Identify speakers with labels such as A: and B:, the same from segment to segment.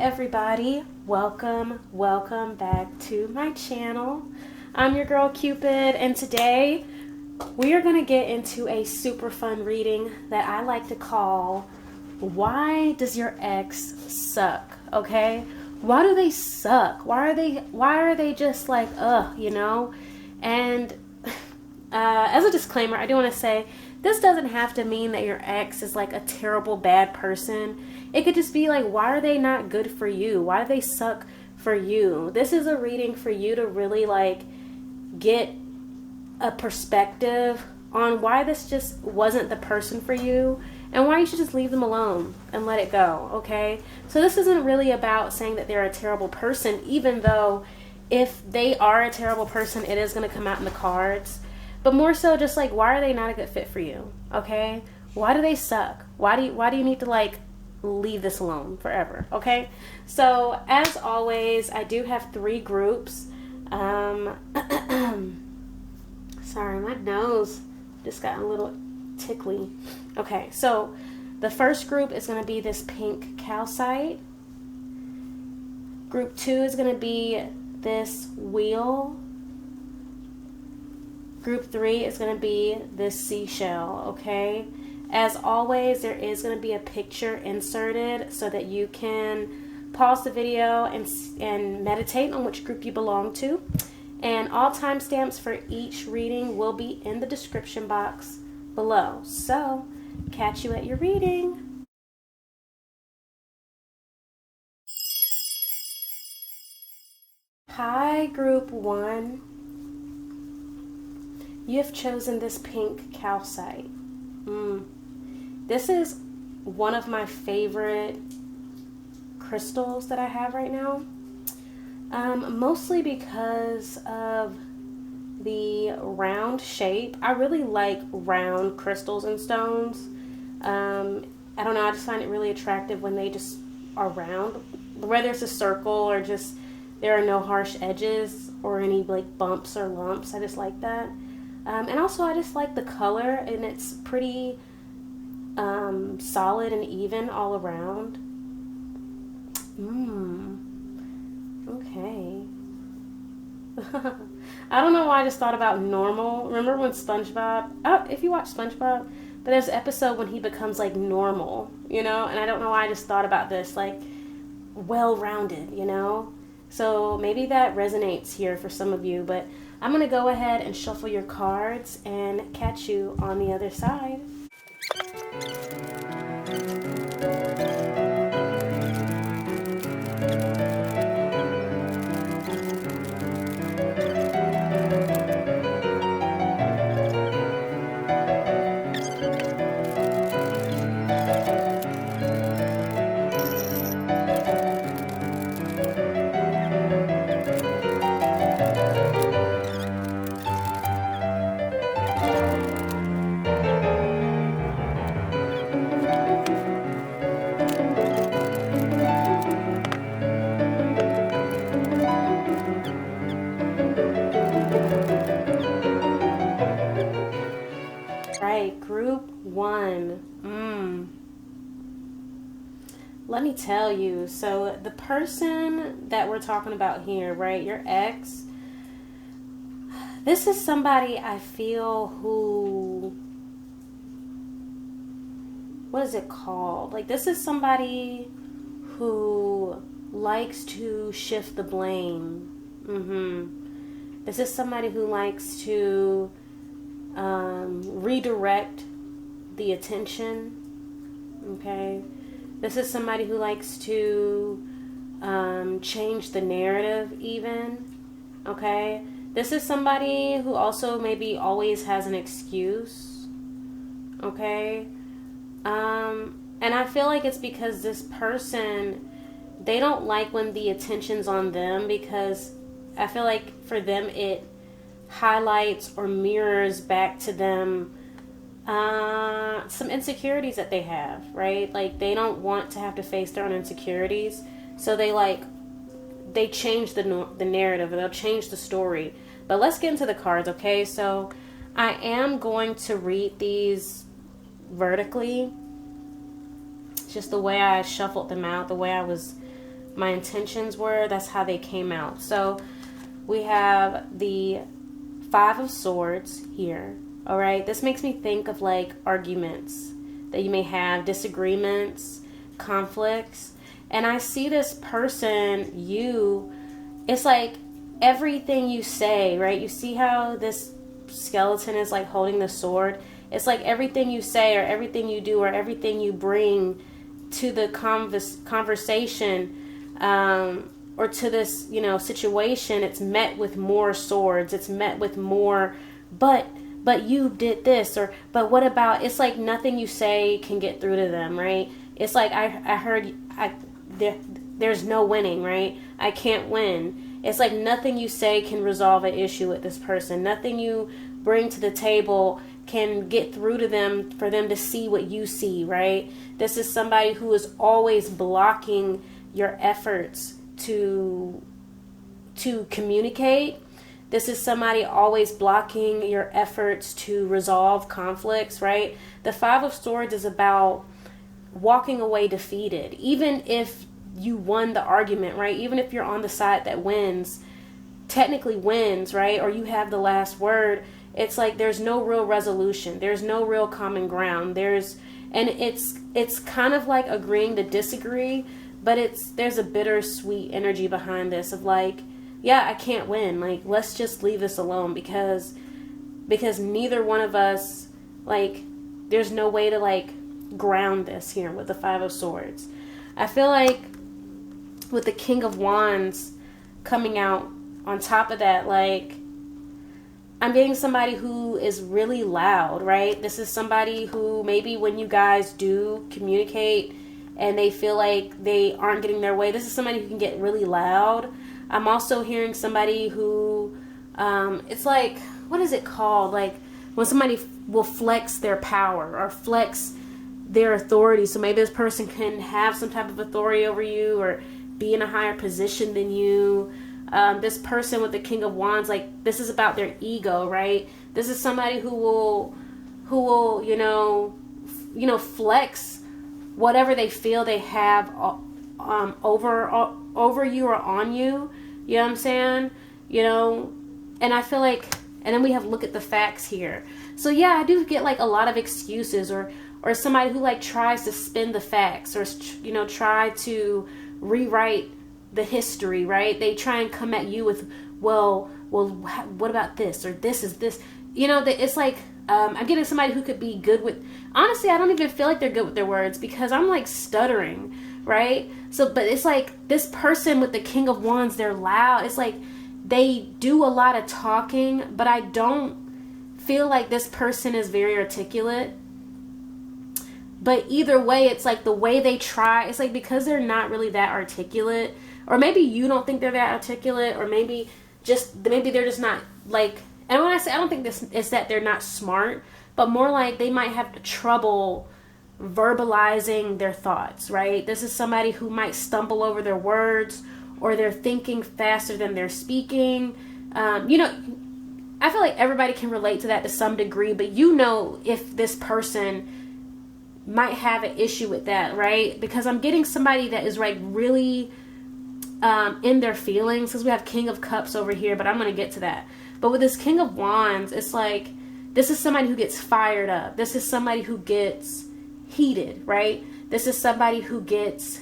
A: everybody, welcome back to my channel. I'm your girl Cupid, and today we are going to get into a super fun reading that I like to call Why Does Your Ex Suck? Okay, why do they suck? Why are they just like you know? And as a disclaimer, I do want to say this doesn't have to mean that your ex is like a terrible bad person. It could just be like, why are they not good for you? Why do they suck for you? This is a reading for you to really like get a perspective on why this just wasn't the person for you and why you should just leave them alone and let it go, okay? So this isn't really about saying that they're a terrible person, even though if they are a terrible person, it is going to come out in the cards. But more so just like, why are they not a good fit for you, okay? Why do they suck? Why do you need to like leave this alone forever, okay? So as always, I do have 3 groups. Sorry, my nose just got a little tickly. Okay, so the first group is going to be this pink calcite. Group 2 is going to be this wheel. Group 3 is going to be this seashell, okay? As always, there is going to be a picture inserted so that you can pause the video and meditate on which group you belong to. And all timestamps for each reading will be in the description box below. So, catch you at your reading. Hi, Group 1. You have chosen this pink calcite. This is one of my favorite crystals that I have right now. Mostly because of the round shape. I really like round crystals and stones. I don't know, I just find it really attractive when they just are round. Whether it's a circle or just there are no harsh edges or any like bumps or lumps. I just like that. And also I just like the color, and it's pretty solid and even all around. Okay. I don't know why I just thought about normal. Remember when SpongeBob, if you watch SpongeBob, but there's an episode when he becomes like normal, you know, and I don't know why I just thought about this, like well-rounded, you know. So maybe that resonates here for some of you, but I'm going to go ahead and shuffle your cards and catch you on the other side. Group 1. Let me tell you, so the person that we're talking about here, right, your ex, this is somebody I feel who, what is it called? Like, this is somebody who likes to shift the blame. This is somebody who likes to redirect the attention, okay? This is somebody who likes to change the narrative even, okay? This is somebody who also maybe always has an excuse, okay? And I feel like it's because this person, they don't like when the attention's on them, because I feel like for them it highlights or mirrors back to them some insecurities that they have, right? Like, they don't want to have to face their own insecurities, so they change the narrative, or they'll change the story. But let's get into the cards, okay? So I am going to read these vertically, just the way I shuffled them out, the way I was my intentions were, that's how they came out. So we have the Five of Swords here. All right, this makes me think of like arguments that you may have, disagreements, conflicts. And I see this person, it's like everything you say, right? You see how this skeleton is like holding the sword? It's like everything you say or everything you do or everything you bring to the conversation or to this, situation, it's met with more swords. It's met with more, but you did this, or but what about, it's like nothing you say can get through to them, right? It's like I heard there's no winning, right? I can't win. It's like nothing you say can resolve an issue with this person. Nothing you bring to the table can get through to them for them to see what you see, right? This is somebody who is always blocking your efforts to communicate. This is somebody always blocking your efforts to resolve conflicts, right? The Five of Swords is about walking away defeated. Even if you won the argument, right? Even if you're on the side that technically wins, right? Or you have the last word, it's like there's no real resolution. There's no real common ground. It's kind of like agreeing to disagree, but there's a bittersweet energy behind this of like, yeah, I can't win. Like, let's just leave this alone because neither one of us, like, there's no way to like ground this here with the Five of Swords. I feel like with the King of Wands coming out on top of that, like, I'm getting somebody who is really loud, right? This is somebody who maybe when you guys do communicate and they feel like they aren't getting their way, this is somebody who can get really loud. I'm also hearing somebody who, it's like, what is it called? Like when somebody will flex their power or flex their authority. So maybe this person can have some type of authority over you or be in a higher position than you. This person with the King of Wands, like this is about their ego, right? This is somebody who will, flex whatever they feel they have over you or on you. You know what I'm saying? And I feel like, and then we have look at the facts here. So yeah, I do get like a lot of excuses or somebody who like tries to spin the facts or, try to rewrite the history, right? They try and come at you with, well, what about this? Or this is this, it's like, I'm getting somebody who could be good with, honestly, I don't even feel like they're good with their words because I'm like stuttering, right? So, but it's like this person with the King of Wands, they're loud. It's like they do a lot of talking, but I don't feel like this person is very articulate. But either way, it's like the way they try, it's like because they're not really that articulate, or maybe you don't think they're that articulate, or maybe they're just not like, and when I say I don't think this is that they're not smart, but more like they might have trouble verbalizing their thoughts, right? This is somebody who might stumble over their words or they're thinking faster than they're speaking. I feel like everybody can relate to that to some degree, but if this person might have an issue with that, right? Because I'm getting somebody that is like really in their feelings, because we have King of Cups over here, but I'm going to get to that. But with this King of Wands, it's like this is somebody who gets fired up. This is somebody who gets heated, right? This is somebody who gets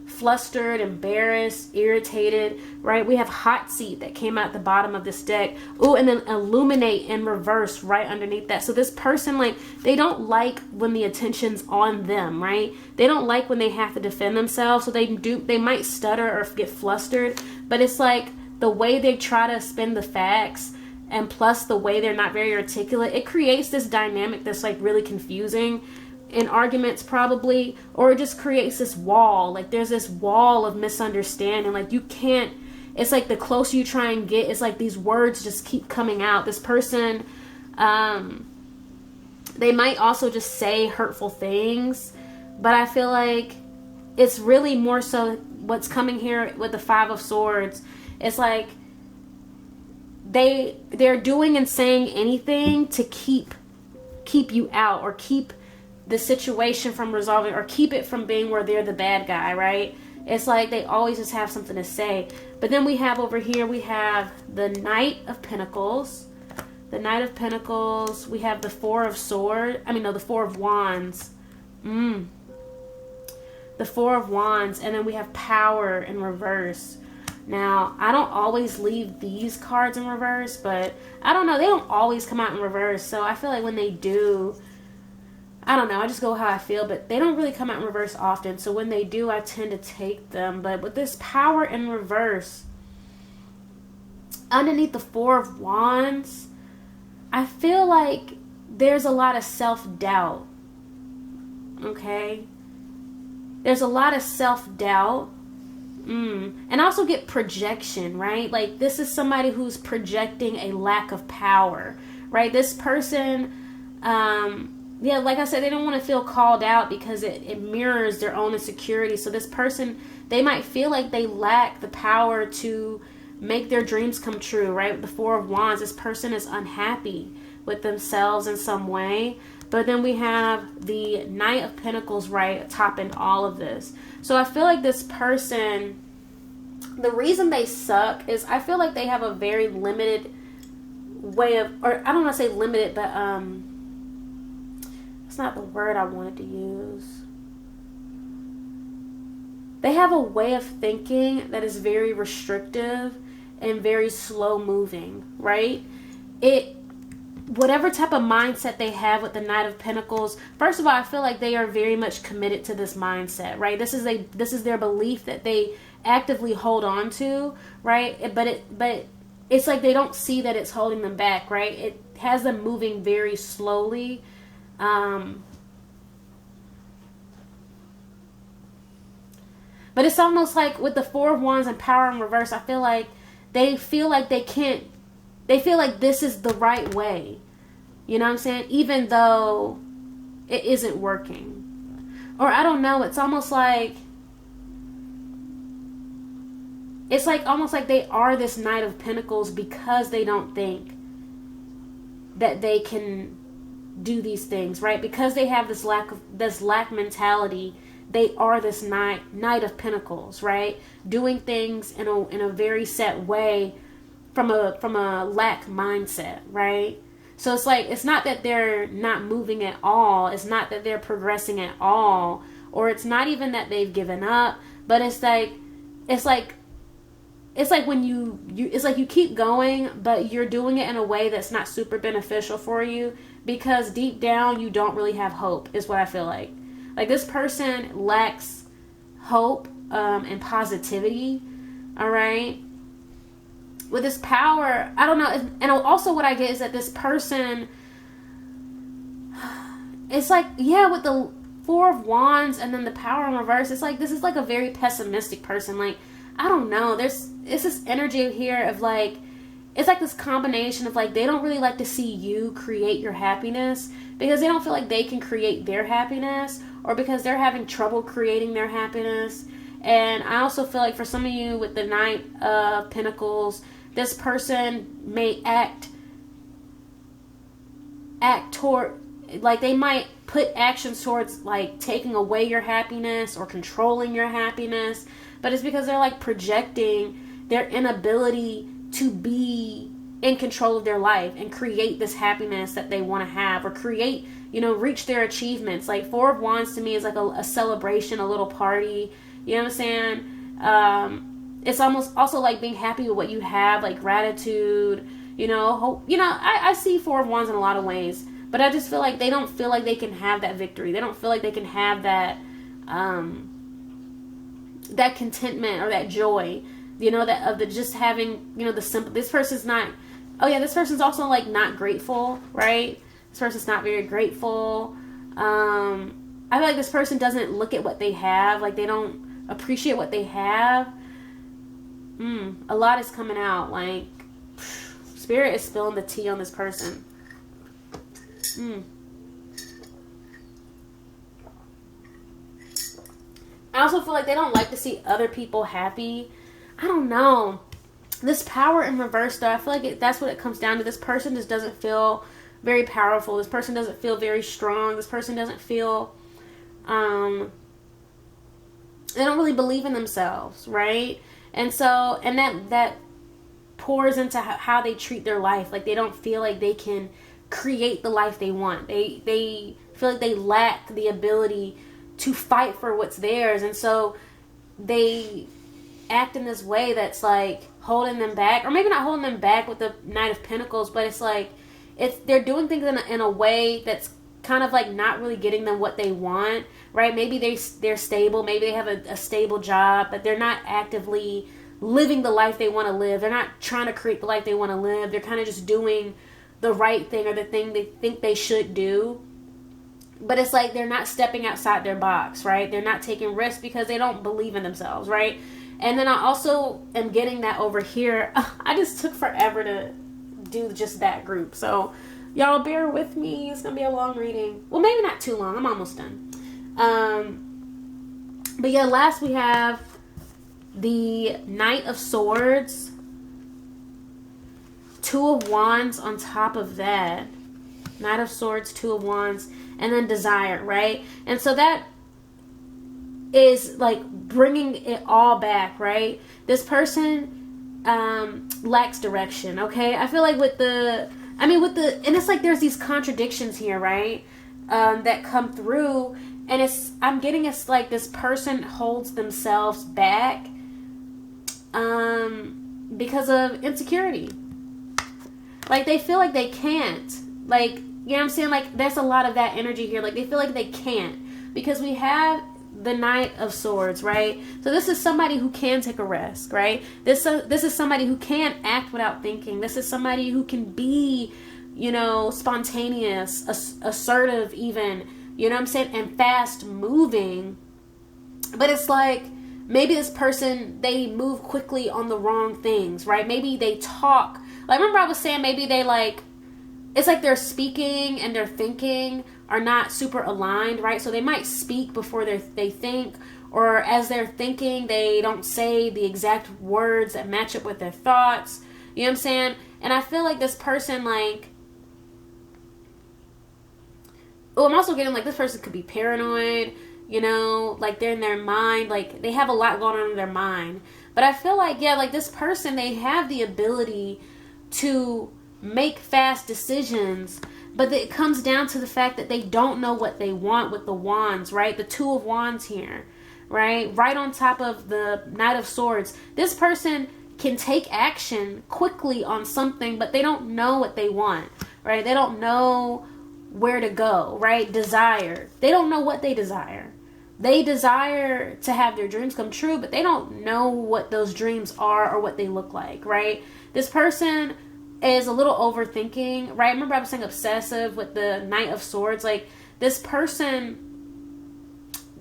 A: flustered, embarrassed, irritated, right? We have Hot Seat that came out the bottom of this deck. Oh, and then Illuminate in reverse right underneath that. So this person, like, they don't like when the attention's on them, right? They don't like when they have to defend themselves. So they might stutter or get flustered, but it's like the way they try to spin the facts and plus the way they're not very articulate, it creates this dynamic that's like really confusing in arguments probably, or it just creates this wall. Like there's this wall of misunderstanding. Like you can't, it's like the closer you try and get, it's like these words just keep coming out. This person, they might also just say hurtful things, but I feel like it's really more so what's coming here with the Five of Swords. It's like they're doing and saying anything to keep you out or keep the situation from resolving or keep it from being where they're the bad guy, right? It's like they always just have something to say. But then we have over here, we have the Knight of Pentacles. The Knight of Pentacles. We have the Four of Swords. The Four of Wands. The Four of Wands. And then we have Power in reverse. Now, I don't always leave these cards in reverse, but I don't know. They don't always come out in reverse. So I feel like when they do, I don't know. I just go how I feel, but they don't really come out in reverse often. So when they do, I tend to take them. But with this Power in reverse, underneath the Four of Wands, I feel like there's a lot of self-doubt. Okay? There's a lot of self-doubt. And also get projection, right? Like this is somebody who's projecting a lack of power, right? This person, like I said, they don't want to feel called out because it mirrors their own insecurity. So this person, they might feel like they lack the power to make their dreams come true, right? With the Four of Wands, this person is unhappy with themselves in some way. But then we have the Knight of Pentacles, right, topping all of this. So I feel like this person, the reason they suck is I feel like they have a very limited way of, or I don't want to say limited, but that's not the word I wanted to use. They have a way of thinking that is very restrictive and very slow moving, right? Whatever type of mindset they have with the Knight of Pentacles, first of all, I feel like they are very much committed to this mindset, right? This is their belief that they actively hold on to, right? But it's like they don't see that it's holding them back, right? It has them moving very slowly. But it's almost like with the Four of Wands and Power in reverse, I feel like they feel like they feel like this is the right way. You know what I'm saying? Even though it isn't working. Or I don't know, it's almost like almost like they are this Knight of Pentacles because they don't think that they can do these things, right? Because they have this lack mentality, they are this Knight of Pentacles, right? Doing things in a very set way from a lack mindset, right? So it's like, it's not that they're not moving at all. It's not that they're progressing at all. Or it's not even that they've given up. But it's like when you keep going, but you're doing it in a way that's not super beneficial for you. Because deep down, you don't really have hope, is what I feel like. Like this person lacks hope and positivity, all right? With this Power, I don't know. And also what I get is that this person, it's like, yeah, with the Four of Wands and then the Power in reverse, it's like, this is like a very pessimistic person. Like, I don't know. It's this energy here of like, it's like this combination of like, they don't really like to see you create your happiness because they don't feel like they can create their happiness, or because they're having trouble creating their happiness. And I also feel like for some of you with the Knight of Pentacles, this person may act toward, like they might put actions towards like taking away your happiness or controlling your happiness, but it's because they're like projecting their inability to be in control of their life and create this happiness that they want to have, or create, reach their achievements. Like Four of Wands to me is like a celebration, a little party, you know what I'm saying? It's almost also like being happy with what you have, like gratitude, hope. I see Four of Wands in a lot of ways, but I just feel like they don't feel like they can have that victory. They don't feel like they can have that that contentment or that joy, that of the just having, the simple. This person's not. Oh yeah, this person's also like not grateful, right? This person's not very grateful. I feel like this person doesn't look at what they have, like they don't appreciate what they have. A lot is coming out. Like, Spirit is spilling the tea on this person. I also feel like they don't like to see other people happy. I don't know. This Power in reverse, though, I feel like that's what it comes down to. This person just doesn't feel very powerful. This person doesn't feel very strong. This person doesn't feel they don't really believe in themselves, right? And so, and that pours into how they treat their life. Like, they don't feel like they can create the life they want. They feel like they lack the ability to fight for what's theirs, and so they act in this way that's like holding them back, or maybe not holding them back with the Knight of Pentacles, but it's like they're doing things in a way that's kind of like not really getting them what they want, right? Maybe they're stable, maybe they have a stable job, but they're not actively living the life they want to live. They're not trying to create the life they want to live. They're kind of just doing the right thing, or the thing they think they should do. But it's like they're not stepping outside their box, right? They're not taking risks because they don't believe in themselves, right? And then I also am getting that over here. I just took forever to do just that group. So y'all bear with me. It's going to be a long reading. Well, maybe not too long. I'm almost done. But yeah, last we have the Knight of Swords, Two of Wands on top of that. Knight of Swords, Two of Wands, and then Desire, right? And so that is like bringing it all back, right? This person lacks direction, okay? I feel like and it's like there's these contradictions here, right? That come through, and I'm getting it's like this person holds themselves back because of insecurity. Like, they feel like they can't. Like, you know what I'm saying? Like, there's a lot of that energy here. Like, they feel like they can't. Because we have the Knight of Swords, right? So this is somebody who can take a risk, right? This is somebody who can act without thinking. This is somebody who can be, spontaneous, assertive even, you know what I'm saying? And fast moving. But it's like, maybe this person, they move quickly on the wrong things, right? Maybe they talk. Like, remember I was saying maybe they it's like their speaking and their thinking are not super aligned, right? So they might speak before they think, or as they're thinking, they don't say the exact words that match up with their thoughts. You know what I'm saying? And I feel like this person, I'm also getting this person could be paranoid, like they're in their mind, like they have a lot going on in their mind. But I feel like, this person, they have the ability to make fast decisions, but it comes down to the fact that they don't know what they want with the wands, right? The Two of Wands here, right? Right on top of the Knight of Swords. This person can take action quickly on something, but they don't know what they want, right? They don't know where to go, right? Desire. They don't know what they desire. They desire to have their dreams come true, but they don't know what those dreams are or what they look like, right? This person is a little overthinking, right? Remember I was saying obsessive with the Knight of Swords? Like, this person,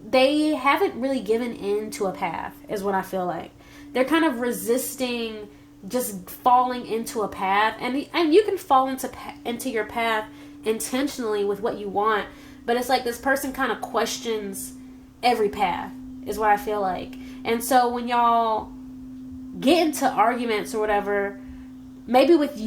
A: they haven't really given in to a path, is what I feel like. They're kind of resisting just falling into a path. And you can fall into your path intentionally with what you want, but it's like this person kind of questions every path, is what I feel like. And so when y'all get into arguments or whatever, maybe with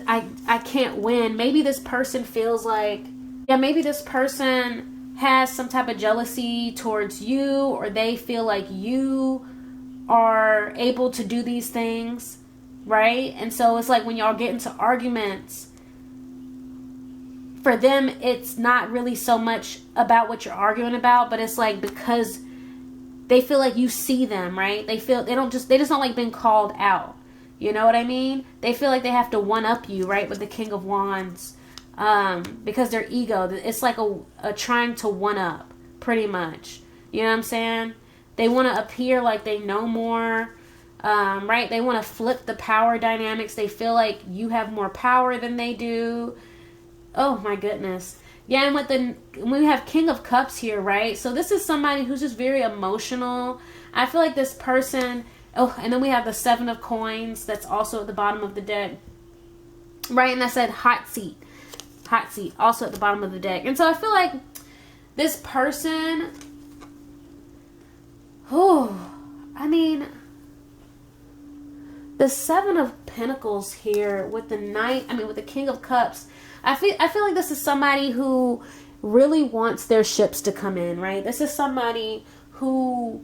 A: I can't win, maybe this person feels like, maybe this person has some type of jealousy towards you, or they feel like you are able to do these things, right? And so it's like when y'all get into arguments, for them, it's not really so much about what you're arguing about, but it's like because they feel like you see them, right? They just don't like being called out. You know what I mean? They feel like they have to one-up you, right? With the King of Wands. Because their ego, it's like a trying to one-up, pretty much. You know what I'm saying? They want to appear like they know more, right? They want to flip the power dynamics. They feel like you have more power than they do. Oh my goodness. Yeah, and we have King of Cups here, right? So this is somebody who's just very emotional. I feel like this person... Oh, and then we have the Seven of Coins. That's also at the bottom of the deck. Right, and I said hot seat. Hot seat, also at the bottom of the deck. And so I feel like this person... the Seven of Pentacles here with the with the King of Cups. I feel like this is somebody who really wants their ships to come in, right? This is somebody who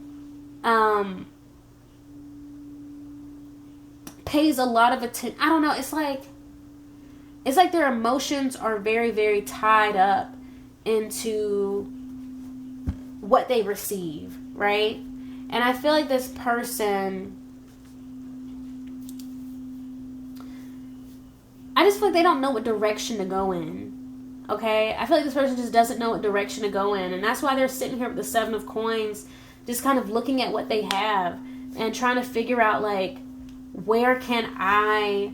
A: pays a lot of attention. I don't know. It's like their emotions are very, very tied up into what they receive, right? And I feel like this person, I just feel like they don't know what direction to go in. Okay? I feel like this person just doesn't know what direction to go in. And that's why they're sitting here with the 7 of Coins, just kind of looking at what they have and trying to figure out, like, where can I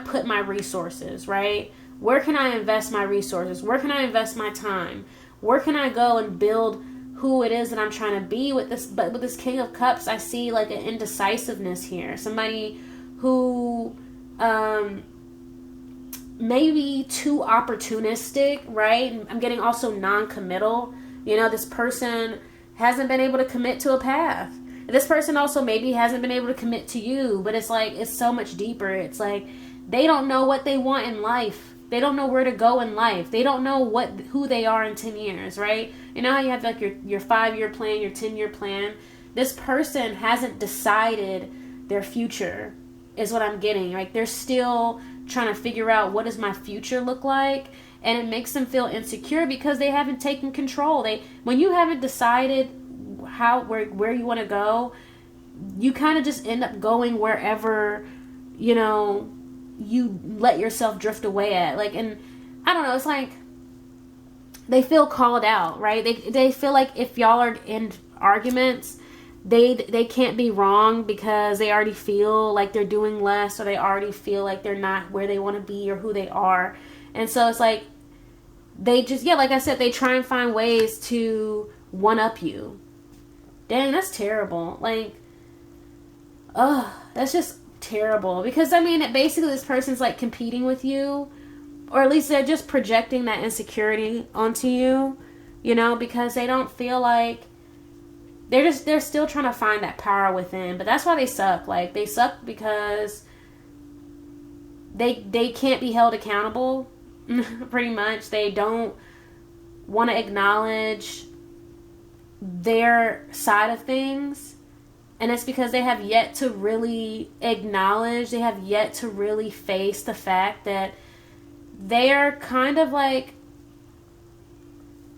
A: put my resources, right? Where can I invest my resources? Where can I invest my time? Where can I go and build who it is that I'm trying to be with this? But with this King of Cups, I see like an indecisiveness here. Somebody who maybe too opportunistic, right? I'm getting also non-committal. You know, this person hasn't been able to commit to a path. This person also maybe hasn't been able to commit to you, but it's like, it's so much deeper. It's like, they don't know what they want in life. They don't know where to go in life. They don't know who they are in 10 years, right? You know how you have like your 5-year plan, your 10-year plan? This person hasn't decided their future, is what I'm getting. Like, they're still trying to figure out, what does my future look like? And it makes them feel insecure because they haven't taken control. When you haven't decided where you want to go, you kind of just end up going wherever, you know, you let yourself drift away at. Like, and I don't know, it's like they feel called out, right? They feel like if y'all are in arguments, they can't be wrong because they already feel like they're doing less, or they already feel like they're not where they want to be or who they are. And so it's like they just, yeah, like I said, they try and find ways to one up you. Dang, that's terrible. Like, that's just terrible. Because, I mean, basically this person's like competing with you, or at least they're just projecting that insecurity onto you, you know, because they don't feel like, they're still trying to find that power within. But that's why they suck. Like, they suck because they can't be held accountable, pretty much. They don't want to acknowledge their side of things, and it's because they have yet to really acknowledge, they have yet to really face the fact that they are kind of like,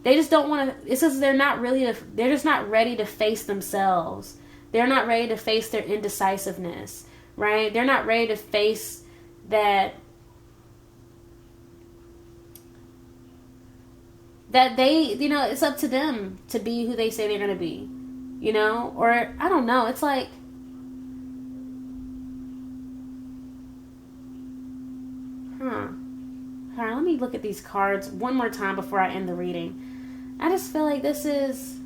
A: they just don't want to, it's just they're just not ready to face themselves. They're not ready to face their indecisiveness, right? They're not ready to face that they, you know, it's up to them to be who they say they're going to be, you know? Or, I don't know, it's like, Alright, let me look at these cards one more time before I end the reading. I just feel like this is,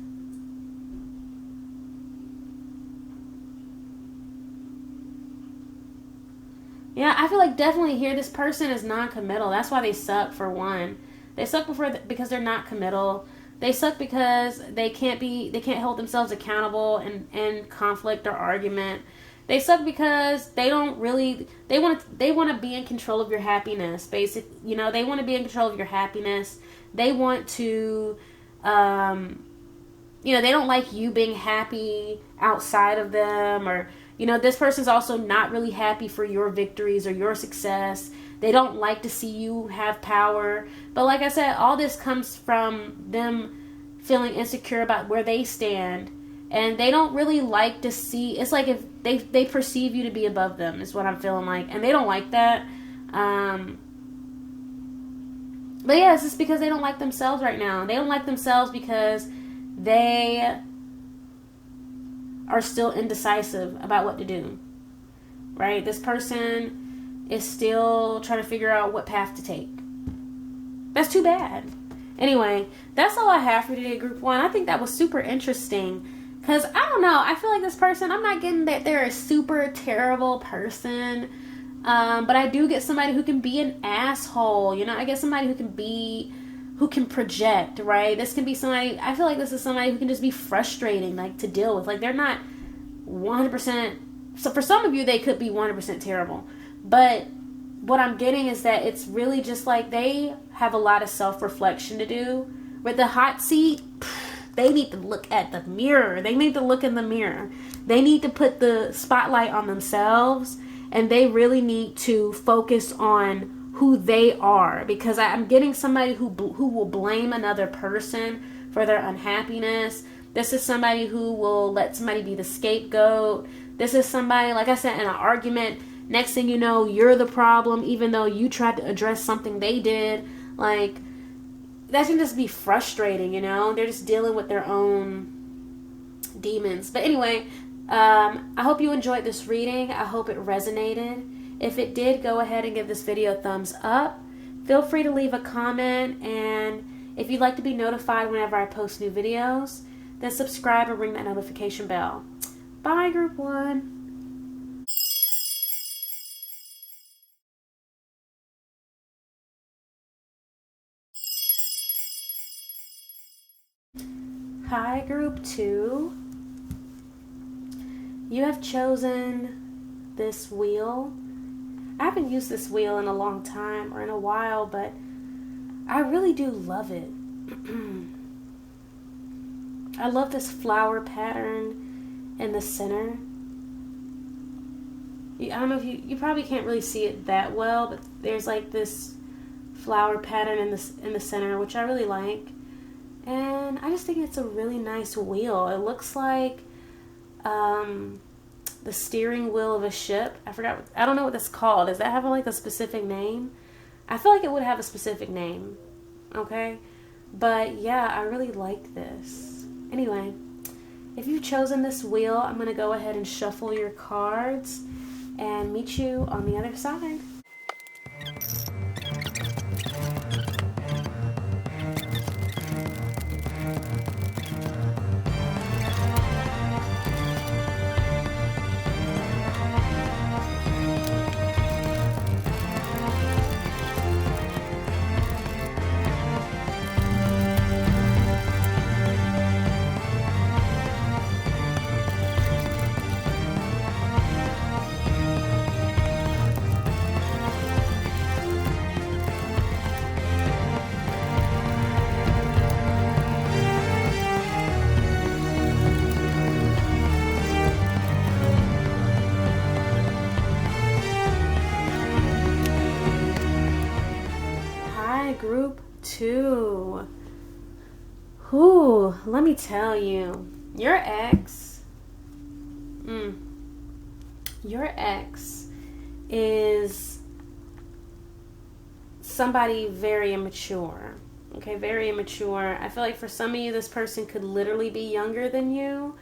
A: yeah, I feel like definitely here this person is non-committal. That's why they suck, for one. They suck because they're not committal. They suck because they can't hold themselves accountable in conflict or argument. They suck because they don't really, they want to be in control of your happiness, basically. You know, they want to be in control of your happiness. They want to, you know, they don't like you being happy outside of them, or, you know, this person's also not really happy for your victories or your success. They don't like to see you have power. But like I said, all this comes from them feeling insecure about where they stand. And they don't really like to see, it's like if they perceive you to be above them, is what I'm feeling like. And they don't like that. But yeah, it's just because they don't like themselves right now. They don't like themselves because they are still indecisive about what to do. Right? This person is still trying to figure out what path to take. That's too bad. Anyway, that's all I have for today, Group 1. I think that was super interesting. Because, I don't know, I feel like this person, I'm not getting that they're a super terrible person. But I do get somebody who can be an asshole. You know, I get somebody who can project, right? This can be somebody, I feel like this is somebody who can just be frustrating, like, to deal with. Like, they're not 100%, so for some of you, they could be 100% terrible. But what I'm getting is that it's really just like they have a lot of self-reflection to do. With the hot seat, they need to look at the mirror. They need to look in the mirror. They need to put the spotlight on themselves, and they really need to focus on who they are, because I'm getting somebody who will blame another person for their unhappiness. This is somebody who will let somebody be the scapegoat. This is somebody, like I said, in an argument, next thing you know, you're the problem, even though you tried to address something they did. Like, that can just be frustrating, you know? They're just dealing with their own demons. But anyway, I hope you enjoyed this reading. I hope it resonated. If it did, go ahead and give this video a thumbs up. Feel free to leave a comment, and if you'd like to be notified whenever I post new videos, then subscribe and ring that notification bell. Bye, Group 1. Hi, Group 2. You have chosen this wheel. I haven't used this wheel in a long time, or in a while, but I really do love it. I love this flower pattern in the center. I don't know if you probably can't really see it that well, but there's like this flower pattern in the center, which I really like. And I just think it's a really nice wheel. It looks like the steering wheel of a ship. I don't know what that's called. Does that have like a specific name? I feel like it would have a specific name. Okay? But yeah, I really like this. Anyway, if you've chosen this wheel, I'm going to go ahead and shuffle your cards and meet you on the other side. Group 2. Whew, let me tell you, your ex is somebody very immature. Okay, very immature. I feel like for some of you, this person could literally be younger than you,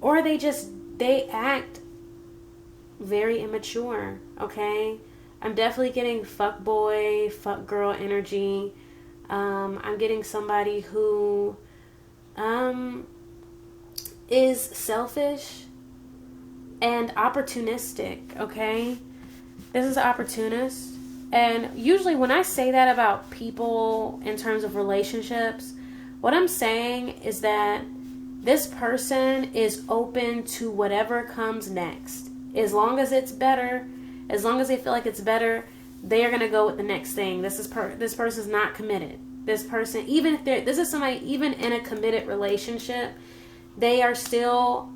A: or they act very immature. Okay, I'm definitely getting fuck boy, fuck girl energy. I'm getting somebody who is selfish and opportunistic, okay? This is an opportunist. And usually when I say that about people in terms of relationships, what I'm saying is that this person is open to whatever comes next. As long as it's better, as long as they feel like it's better, they are going to go with the next thing. This person's not committed. This person, even if this is somebody, even in a committed relationship, they are still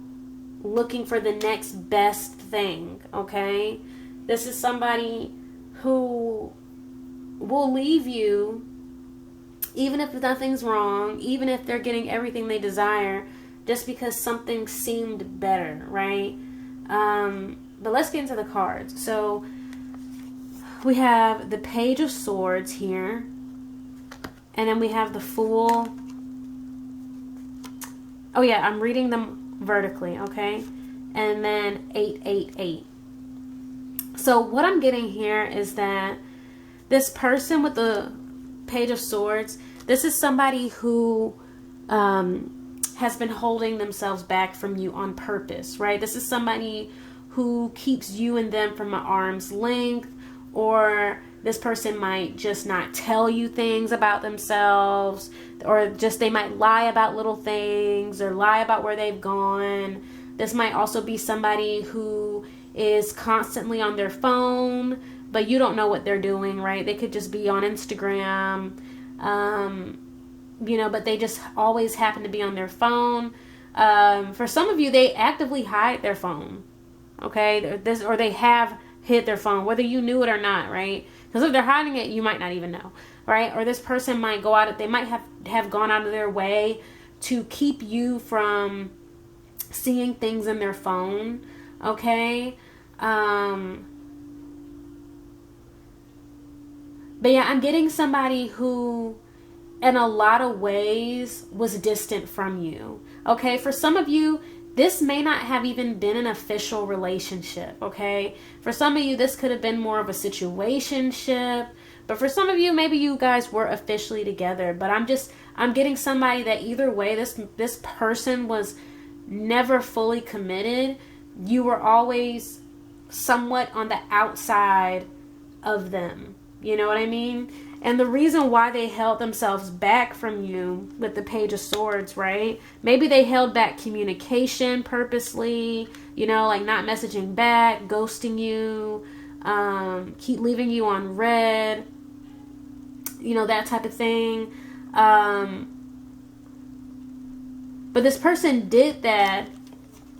A: looking for the next best thing, okay? This is somebody who will leave you even if nothing's wrong, even if they're getting everything they desire, just because something seemed better, right? But let's get into the cards. So we have the Page of Swords here, and then we have the Fool. Oh yeah, I'm reading them vertically, okay? And then 888. So what I'm getting here is that this person with the Page of Swords, this is somebody who has been holding themselves back from you on purpose, right? This is somebody who keeps you and them from an arm's length, or this person might just not tell you things about themselves, or just they might lie about little things or lie about where they've gone. This might also be somebody who is constantly on their phone, but you don't know what they're doing, right? They could just be on Instagram. but they just always happen to be on their phone. For some of you, they actively hide their phone. Okay, or they have hid their phone, whether you knew it or not, right? Because if they're hiding it, you might not even know, right? Or this person might they might have gone out of their way to keep you from seeing things in their phone, okay? But yeah, I'm getting somebody who, in a lot of ways, was distant from you, okay? For some of you, this may not have even been an official relationship, okay? For some of you, this could have been more of a situationship. But for some of you, maybe you guys were officially together. But I'm getting somebody that either way, this person was never fully committed. You were always somewhat on the outside of them. You know what I mean? And the reason why they held themselves back from you with the Page of Swords, right? Maybe they held back communication purposely, like not messaging back, ghosting you, keep leaving you on red, that type of thing. But this person did that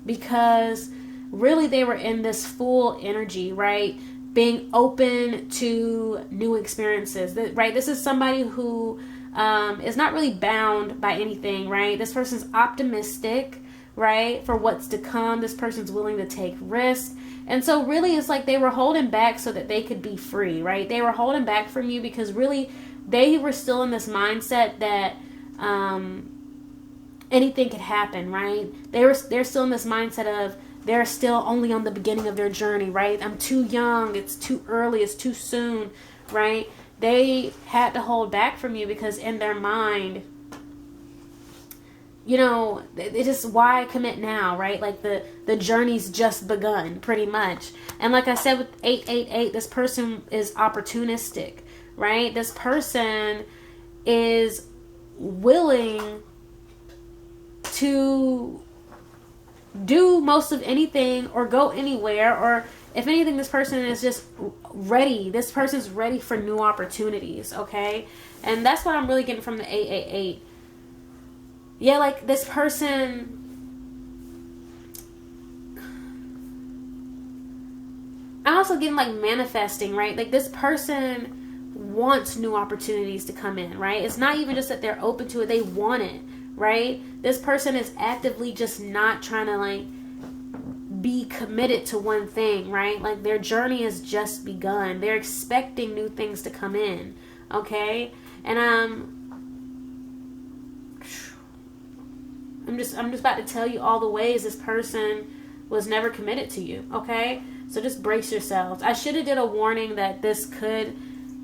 A: because really they were in this full energy, right? Being open to new experiences, right? This is somebody who is not really bound by anything, right? This person's optimistic, right, for what's to come. This person's willing to take risks. And so really it's like they were holding back so that they could be free, right? They were holding back from you because really they were still in this mindset that anything could happen, right? They're still in this mindset of they're still only on the beginning of their journey, right? I'm too young. It's too early. It's too soon, right? They had to hold back from you because in their mind, it just, why commit now, right? Like the journey's just begun, pretty much. And like I said with 888, this person is opportunistic, right? This person is willing to do most of anything or go anywhere, or if anything, this person is just ready. This person's ready for new opportunities, okay? And that's what I'm really getting from the 888. Yeah, like this person, I'm also getting like manifesting, right? Like this person wants new opportunities to come in, right? It's not even just that they're open to it, they want it, right? This person is actively just not trying to like be committed to one thing, right? Like their journey has just begun. They're expecting new things to come in, okay? And I'm just about to tell you all the ways this person was never committed to you, okay? So just brace yourselves. I should have did a warning that this could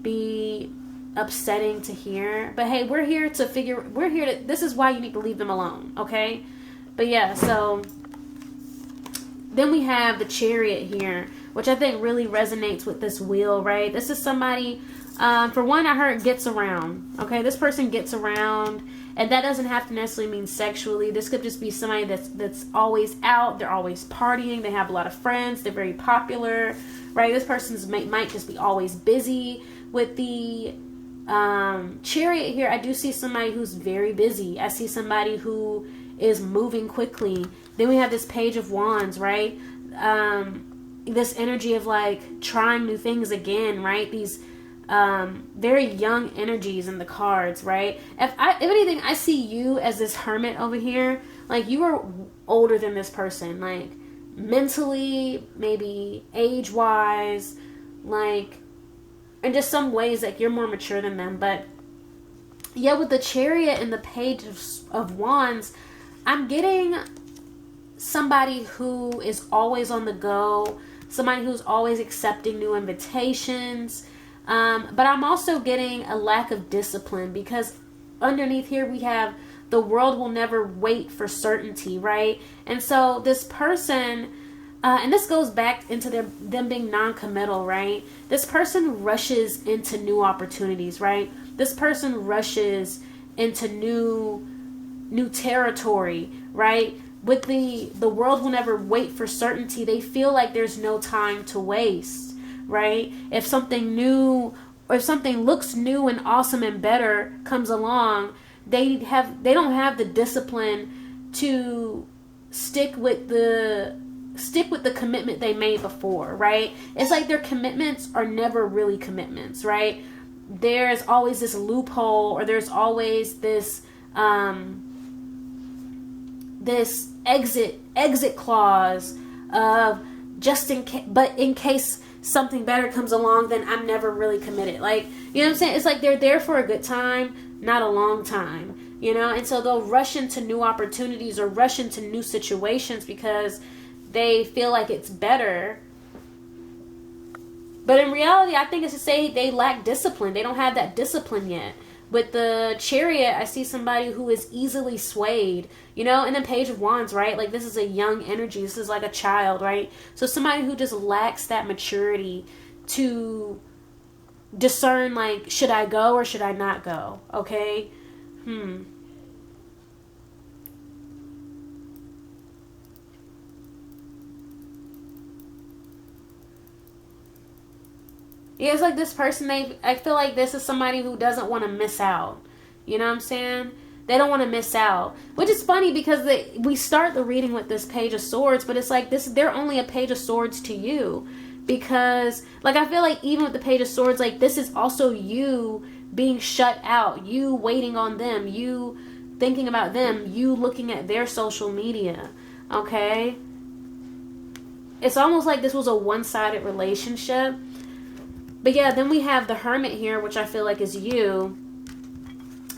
A: be upsetting to hear, but hey, this is why you need to leave them alone, okay? But yeah, so then we have the Chariot here, which I think really resonates with this wheel, right? This is somebody, for one, I heard gets around, okay? This person gets around, and that doesn't have to necessarily mean sexually. This could just be somebody that's always out, they're always partying, they have a lot of friends, they're very popular, right? This person's might just be always busy. With the Chariot here, I do see somebody who's very busy. I see somebody who is moving quickly. Then we have this Page of Wands, right? This energy of like trying new things again, right? These very young energies in the cards, right? If anything, I see you as this Hermit over here. Like you are older than this person, like mentally, maybe age-wise, like in just some ways, like you're more mature than them. But yeah, with the Chariot and the Page of Wands, I'm getting somebody who is always on the go, somebody who's always accepting new invitations. But I'm also getting a lack of discipline, because underneath here we have the world will never wait for certainty, right? And so this person, and this goes back into them being non-committal, right? This person rushes into new opportunities, right? This person rushes into new territory, right? With the world will never wait for certainty. They feel like there's no time to waste, right? If something new, or if something looks new and awesome and better comes along, they don't have the discipline to stick with the commitment they made before, right? It's like their commitments are never really commitments, right? There's always this loophole, or there's always this this exit clause of just in case something better comes along, then I'm never really committed. Like, you know what I'm saying? It's like they're there for a good time, not a long time, you know? And so they'll rush into new opportunities or rush into new situations because they feel like it's better. But in reality, I think it's to say they lack discipline. They don't have that discipline yet. With the Chariot, I see somebody who is easily swayed, you know, and then Page of Wands, right? Like, this is a young energy. This is like a child, right? So somebody who just lacks that maturity to discern, like, should I go or should I not go? Okay? Yeah, it's like this person, I feel like this is somebody who doesn't want to miss out. You know what I'm saying? They don't want to miss out. Which is funny because we start the reading with this Page of Swords, but it's like they're only a Page of Swords to you. Because, like, I feel like even with the Page of Swords, like, this is also you being shut out. You waiting on them. You thinking about them. You looking at their social media. Okay? It's almost like this was a one-sided relationship. But yeah, then we have the Hermit here, which I feel like is you.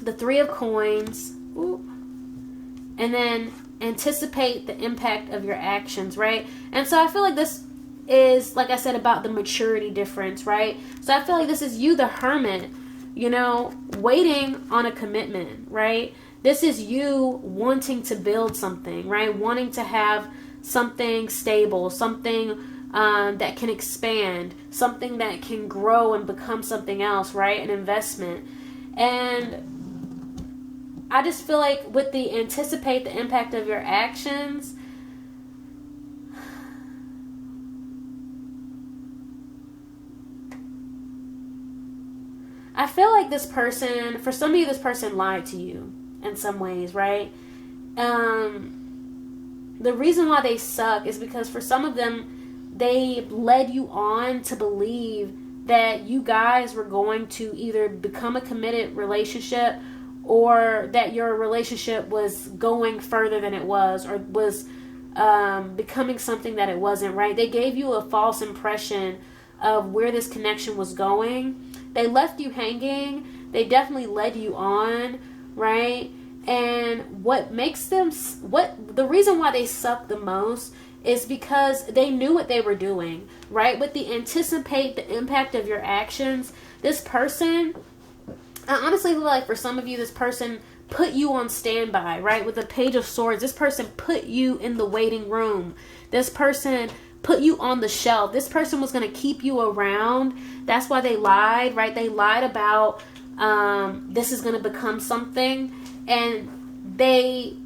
A: The Three of Coins. Ooh. And then anticipate the impact of your actions, right? And so I feel like this is, like I said, about the maturity difference, right? So I feel like this is you, the Hermit, you know, waiting on a commitment, right? This is you wanting to build something, right? Wanting to have something stable, something that can expand, something that can grow and become something else, right? An investment. And I just feel like with the anticipate the impact of your actions, I feel like this person, for some of you, this person lied to you in some ways, right? The reason why they suck is because for some of them, they led you on to believe that you guys were going to either become a committed relationship or that your relationship was going further than it was, or was becoming something that it wasn't, right? They gave you a false impression of where this connection was going. They left you hanging. They definitely led you on, right? And the reason why they suck the most is because they knew what they were doing, right? With the anticipate the impact of your actions, this person, I honestly feel like for some of you, this person put you on standby, right? With the Page of Swords, this person put you in the waiting room. This person put you on the shelf. This person was going to keep you around. That's why they lied, right? They lied about this is going to become something. And they,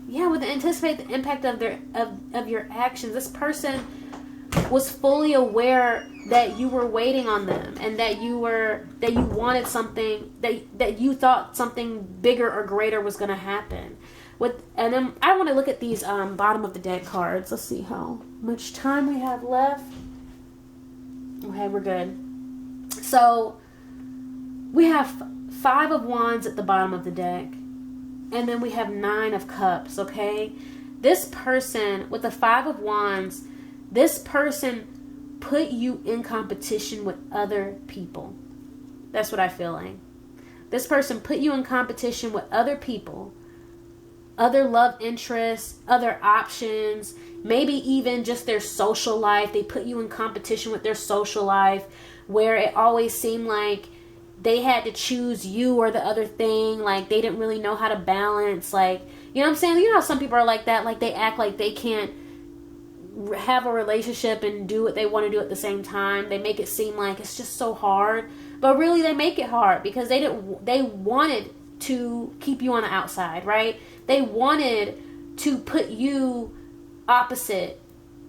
A: with the anticipate the impact of your actions, this person was fully aware that you were waiting on them, and that you wanted something, that you thought something bigger or greater was going to happen. And then I want to look at these bottom of the deck cards. Let's see how much time we have left. Okay, we're good. So we have 5 of Wands at the bottom of the deck. And then we have 9 of Cups, okay? This person, with the 5 of Wands, this person put you in competition with other people. That's what I feel like. This person put you in competition with other people, other love interests, other options, maybe even just their social life. They put you in competition with their social life, where it always seemed like they had to choose you or the other thing. Like, they didn't really know how to balance. Like, you know what I'm saying? You know how some people are like that? Like, they act like they can't have a relationship and do what they want to do at the same time. They make it seem like it's just so hard. But really, they make it hard because they wanted to keep you on the outside, right? They wanted to put you opposite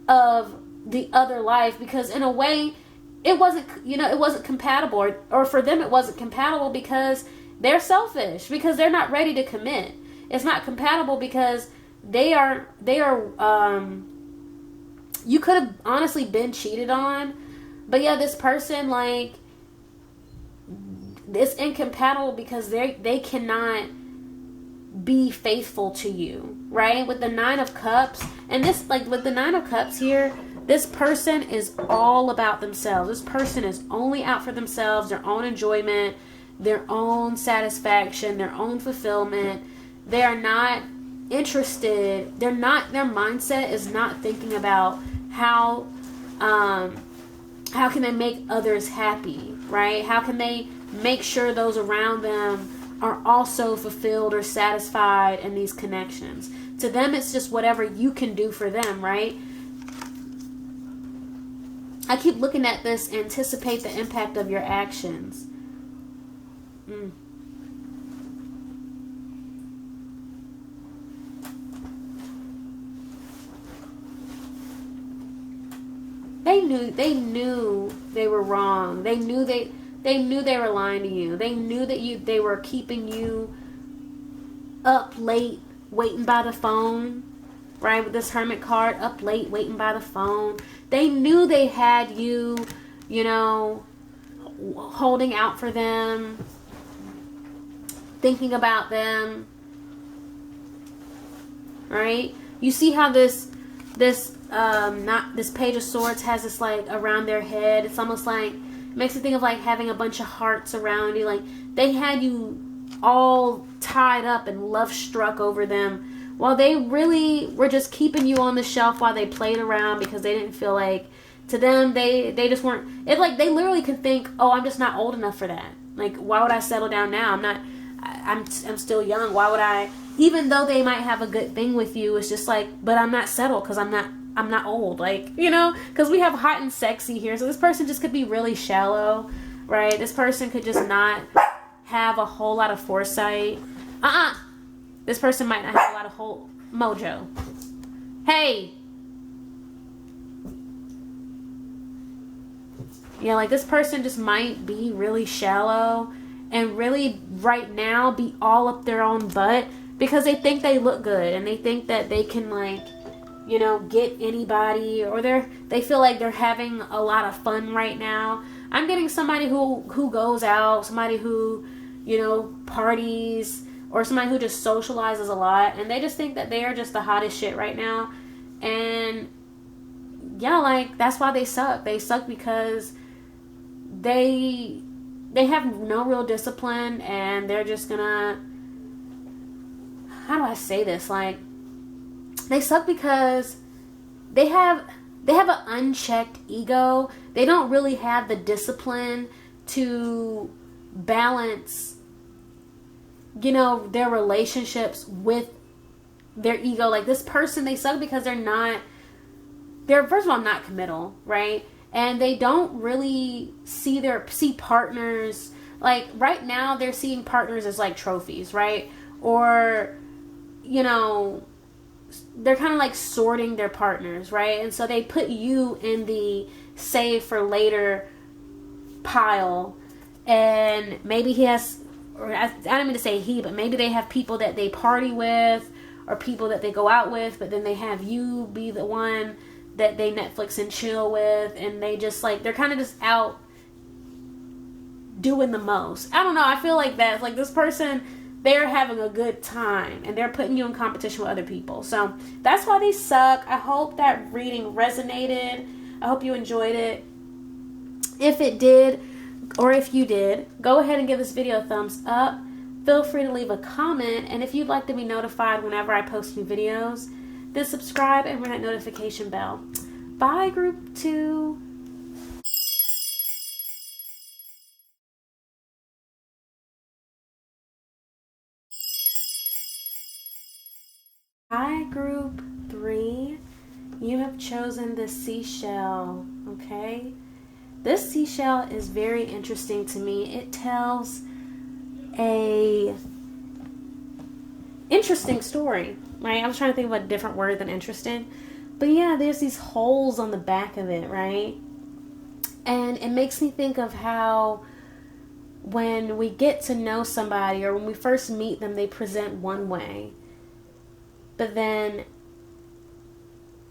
A: of the other life, because in a way, it wasn't compatible, or for them it wasn't compatible, because they're selfish because they're not ready to commit. It's not compatible because they are you could have honestly been cheated on, but yeah, this person, like, it's incompatible because they cannot be faithful to you, right? With the Nine of Cups, and this, like, with the Nine of Cups here, this person is all about themselves. This person is only out for themselves, their own enjoyment, their own satisfaction, their own fulfillment. They are not interested. Their mindset is not thinking about how can they make others happy, right? How can they make sure those around them are also fulfilled or satisfied in these connections. To them, it's just whatever you can do for them, right? I keep looking at this, anticipate the impact of your actions. They knew they were wrong. They knew they were lying to you. They knew that they were keeping you up late waiting by the phone, right? With this Hermit card, up late waiting by the phone. They knew they had you, holding out for them, thinking about them, right? You see how this Page of Swords has this, like, around their head. It's almost like, it makes you think of, like, having a bunch of hearts around you. Like, they had you all tied up and love struck over them, while they really were just keeping you on the shelf while they played around, because they didn't feel like, to them, they just weren't, it, like, they literally could think, oh, I'm just not old enough for that. Like, why would I settle down now? I'm still young. Why would I, even though they might have a good thing with you, it's just like, but I'm not settled because I'm not old, like, because we have hot and sexy here. So this person just could be really shallow, right? This person could just not have a whole lot of foresight. This person might not have a lot of whole mojo. Hey. Yeah, like, this person just might be really shallow and really right now be all up their own butt because they think they look good and they think that they can, like, get anybody, or they feel like they're having a lot of fun right now. I'm getting somebody who goes out, somebody who, parties, or somebody who just socializes a lot, and they just think that they are just the hottest shit right now. And yeah, like, that's why they suck. They suck because they have no real discipline, and they're just gonna, how do I say this? Like, they suck because they have an unchecked ego. They don't really have the discipline to balance, their relationships with their ego. Like, this person, they suck because they're first of all not committal, right? And they don't really see partners, like, right now they're seeing partners as, like, trophies, right? Or, they're kind of like sorting their partners, right? And so they put you in the save for later pile, and maybe he has, or I don't mean to say he, but maybe they have people that they party with or people that they go out with, but then they have you be the one that they Netflix and chill with, and they just, like, they're kind of just out doing the most. I don't know, I feel like that's, like, this person, they're having a good time and they're putting you in competition with other people. So that's why they suck. I hope that reading resonated. I hope you enjoyed it. If it did, or if you did, go ahead and give this video a thumbs up. Feel free to leave a comment. And if you'd like to be notified whenever I post new videos, then subscribe and ring that notification bell. Bye, group 2. Hi, group 3. You have chosen the seashell, okay? This seashell is very interesting to me. It tells a interesting story, right? I was trying to think of a different word than interesting. But yeah, there's these holes on the back of it, right? And it makes me think of how when we get to know somebody, or when we first meet them, they present one way. But then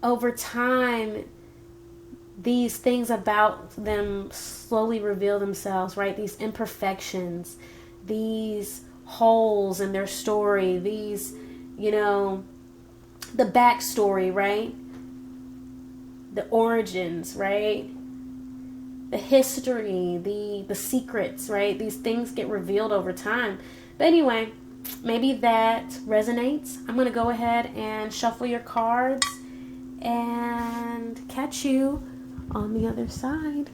A: over time, these things about them slowly reveal themselves, right? These imperfections, these holes in their story, these, the backstory, right? The origins, right? The history, the secrets, right? These things get revealed over time. But anyway, maybe that resonates. I'm going to go ahead and shuffle your cards and catch you on the other side.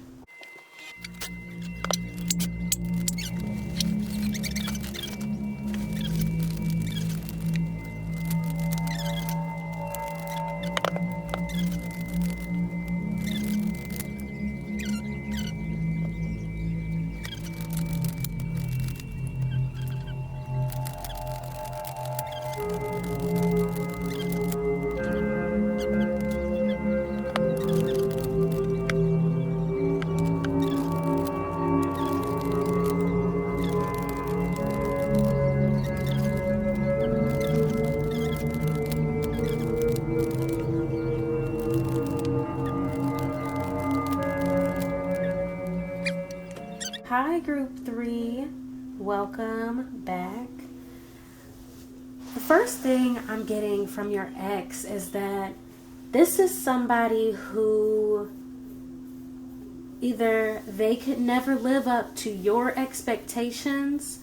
A: Hi, group 3. Welcome back. The first thing I'm getting from your ex is that this is somebody who either they could never live up to your expectations,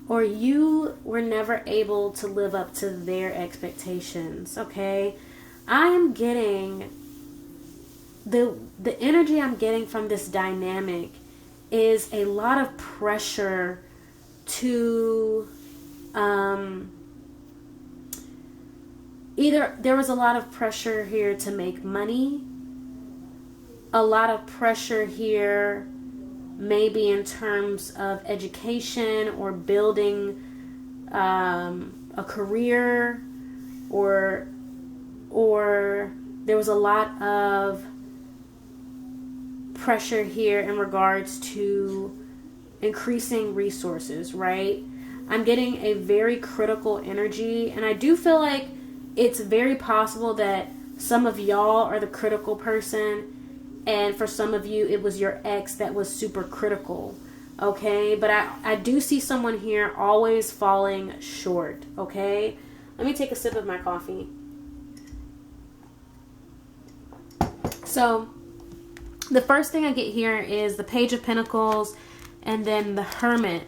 A: or you were never able to live up to their expectations, okay? I am getting the energy I'm getting from this dynamic is a lot of pressure to either there was a lot of pressure here to make money, a lot of pressure here maybe in terms of education or building a career, or there was a lot of pressure here in regards to increasing resources, right? I'm getting a very critical energy, and I do feel like it's very possible that some of y'all are the critical person, and for some of you it was your ex that was super critical, okay? But I do see someone here always falling short, okay? Let me take a sip of my coffee. So the first thing I get here is the Page of Pentacles and then the Hermit,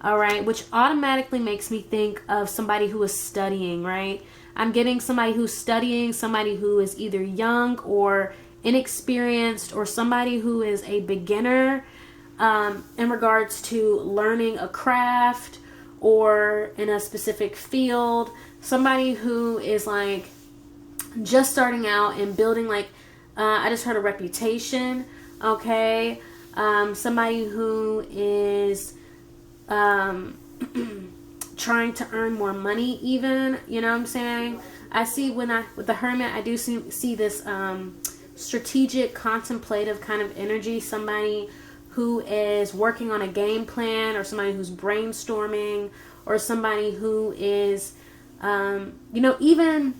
A: all right, which automatically makes me think of somebody who is studying, right? I'm getting somebody who's studying, somebody who is either young or inexperienced, or somebody who is a beginner in regards to learning a craft or in a specific field, somebody who is like just starting out and building like I just heard a reputation, okay? Somebody who is trying to earn more money even, you know what I'm saying? I see with the Hermit, I do see this strategic, contemplative kind of energy, somebody who is working on a game plan, or somebody who's brainstorming, or somebody who is, even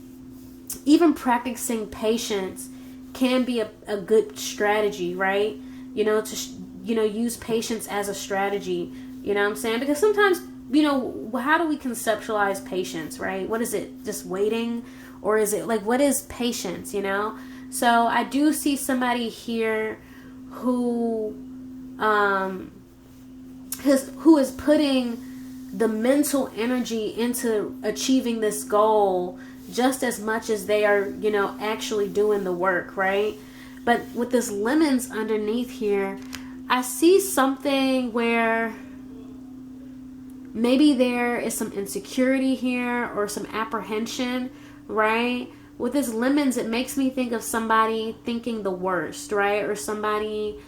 A: practicing patience can be a good strategy, right? Use patience as a strategy, you know what I'm saying? Because sometimes, how do we conceptualize patience, right? What is it? Just waiting? Or is it like, what is patience, So I do see somebody here who is putting the mental energy into achieving this goal just as much as they are, actually doing the work, right? But with this lemons underneath here, I see something where maybe there is some insecurity here or some apprehension, right? With this lemons, it makes me think of somebody thinking the worst, right? Or somebody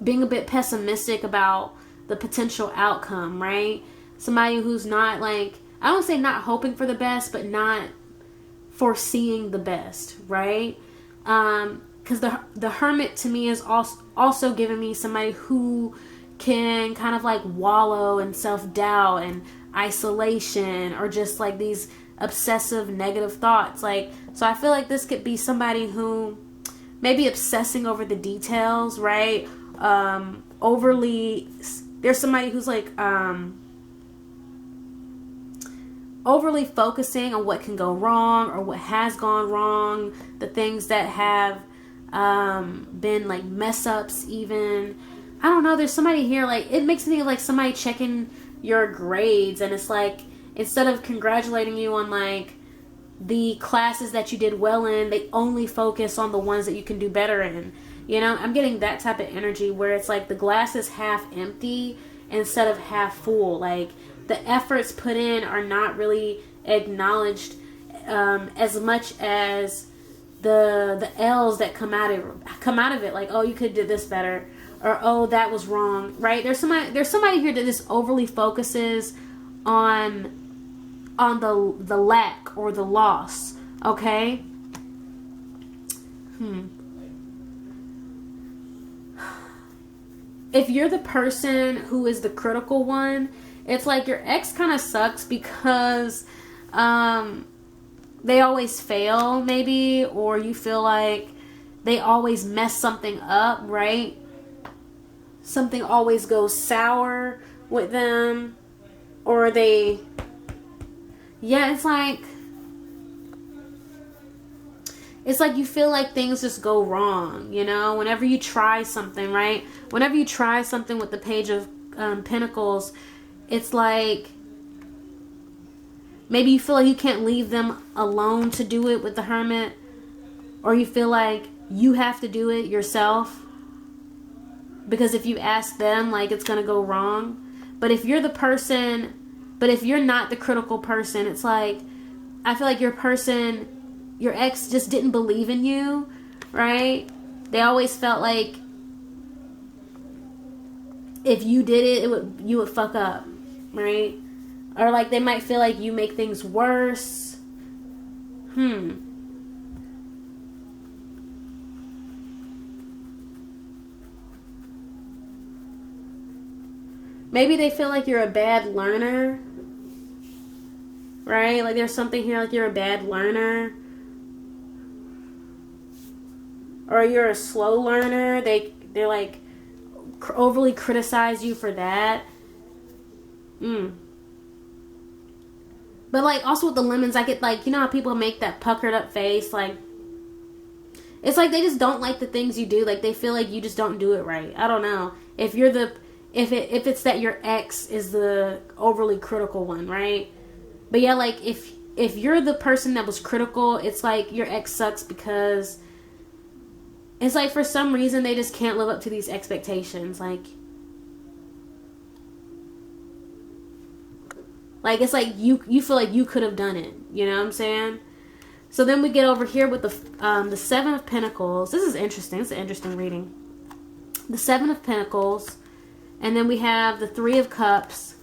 A: being a bit pessimistic about the potential outcome, right? Somebody who's not like, I don't say not hoping for the best, but not foreseeing the best, right? because the Hermit to me is also giving me somebody who can kind of like wallow in self-doubt and isolation, or just like these obsessive negative thoughts. Like, so I feel like this could be somebody who maybe obsessing over the details, right? There's somebody who's like overly focusing on what can go wrong or what has gone wrong, the things that have been like mess ups even. I don't know, there's somebody here, like, it makes me think of like somebody checking your grades, and it's like, instead of congratulating you on like the classes that you did well in, they only focus on the ones that you can do better in. You know, I'm getting that type of energy where it's like the glass is half empty instead of half full. Like, the efforts put in are not really acknowledged as much as the L's that come out of it. Like, oh, you could do this better, or oh, that was wrong, right? There's somebody here that just overly focuses on the lack or the loss. Okay. If you're the person who is the critical one, it's like your ex kind of sucks because they always fail, maybe, or you feel like they always mess something up, right? Something always goes sour with them, or it's like you feel like things just go wrong, you know, whenever you try something, right? Whenever you try something with the Page of Pentacles, it's like maybe you feel like you can't leave them alone to do it with the Hermit, or you feel like you have to do it yourself because if you ask them, like, it's going to go wrong. But if you're not the critical person, it's like, I feel like your ex just didn't believe in you, right? They always felt like if you did it, you would fuck up, right? Or like they might feel like you make things worse. Maybe they feel like you're a bad learner, right? Like there's something here like you're a bad learner. Or you're a slow learner. They're like overly criticize you for that. But like also with the lemons, I get like, you know how people make that puckered up face, like it's like they just don't like the things you do. Like they feel like you just don't do it right. I don't know. If it's that your ex is the overly critical one, right? But yeah, like if you're the person that was critical, it's like your ex sucks because it's like for some reason they just can't live up to these expectations. Like it's like you feel like you could have done it. You know what I'm saying? So then we get over here with the Seven of Pentacles. This is interesting. It's an interesting reading. The Seven of Pentacles. And then we have the Three of Cups.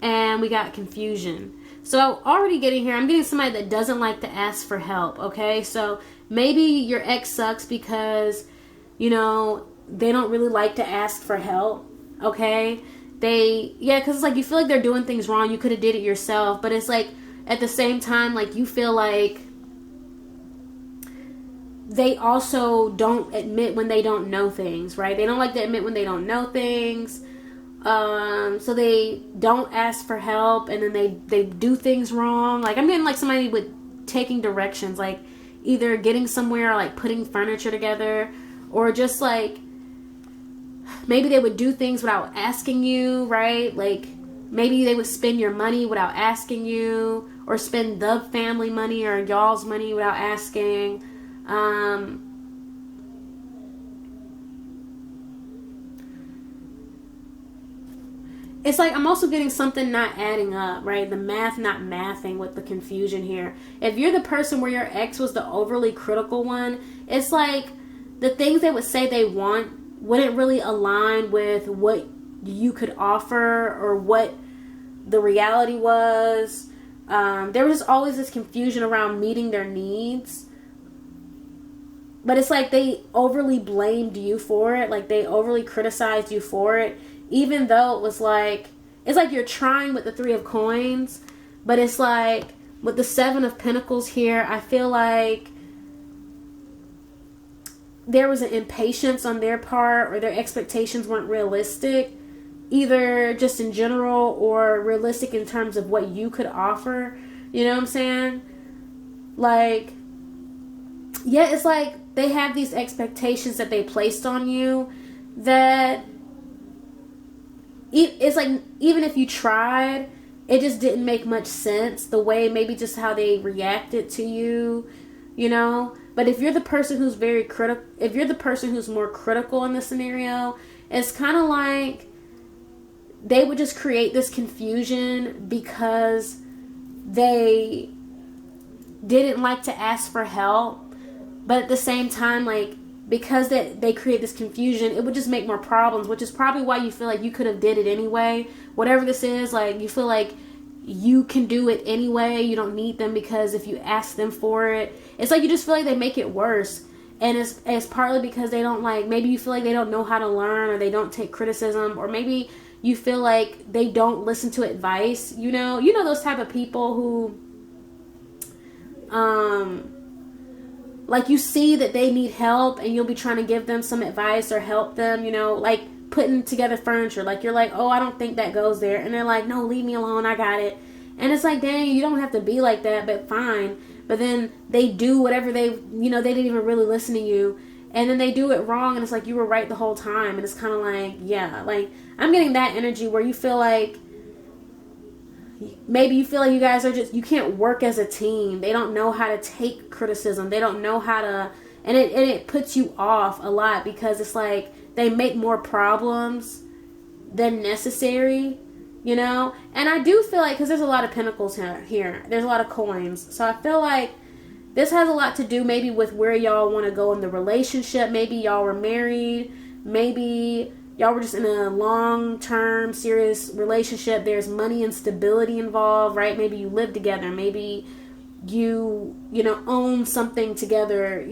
A: And we got confusion. So already getting here, I'm getting somebody that doesn't like to ask for help, okay? So maybe your ex sucks because, you know, they don't really like to ask for help, okay? Because it's like you feel like they're doing things wrong. You could have did it yourself. But it's like at the same time, like you feel like they also don't admit when they don't know things, right? They don't like to admit when they don't know things. So they don't ask for help, and then they do things wrong. Like I'm getting like somebody with taking directions, like either getting somewhere, or like putting furniture together, or just like maybe they would do things without asking you, right? Like maybe they would spend your money without asking you, or spend the family money or y'all's money without asking. It's like I'm also getting something not adding up, right? The math not mathing with the confusion here. If you're the person where your ex was the overly critical one, it's like the things they would say they want wouldn't really align with what you could offer or what the reality was. There was always this confusion around meeting their needs. but it's like they overly blamed you for it. Like they overly criticized you for it, even though it was like, it's like you're trying with the 3 of coins, but it's like with the 7 of pentacles here, I feel like there was an impatience on their part, or their expectations weren't realistic, either just in general or realistic in terms of what you could offer. You know what I'm saying? Like, yeah, it's like they have these expectations that they placed on you that it's like, even if you tried, it just didn't make much sense, the way, maybe just how they reacted to you, you know? But if you're the person who's very critical, if you're the person who's more critical in this scenario, it's kind of like they would just create this confusion because they didn't like to ask for help. But at the same time, like, because they create this confusion, it would just make more problems, which is probably why you feel like you could have did it anyway. Whatever this is, like, you feel like you can do it anyway. You don't need them, because if you ask them for it, it's like you just feel like they make it worse. And it's partly because they don't, like, maybe you feel like they don't know how to learn, or they don't take criticism, or maybe you feel like they don't listen to advice. You know those type of people who like, you see that they need help and you'll be trying to give them some advice or help them, like putting together furniture. Like, you're like, oh, I don't think that goes there. And they're like, no, leave me alone, I got it. And it's like, dang, you don't have to be like that, but fine. But then they do whatever they didn't even really listen to you. And then they do it wrong, and it's like you were right the whole time. And it's kind of like, yeah, like, I'm getting that energy where you feel like, maybe you feel like you guys are you can't work as a team. They don't know how to take criticism. They don't know how to, and it puts you off a lot, because it's like they make more problems than necessary, And I do feel like, because there's a lot of pentacles here, there's a lot of coins. So I feel like this has a lot to do maybe with where y'all want to go in the relationship. Maybe y'all were married. Maybe y'all were just in a long-term, serious relationship. There's money and stability involved, right? Maybe you live together. Maybe you own something together.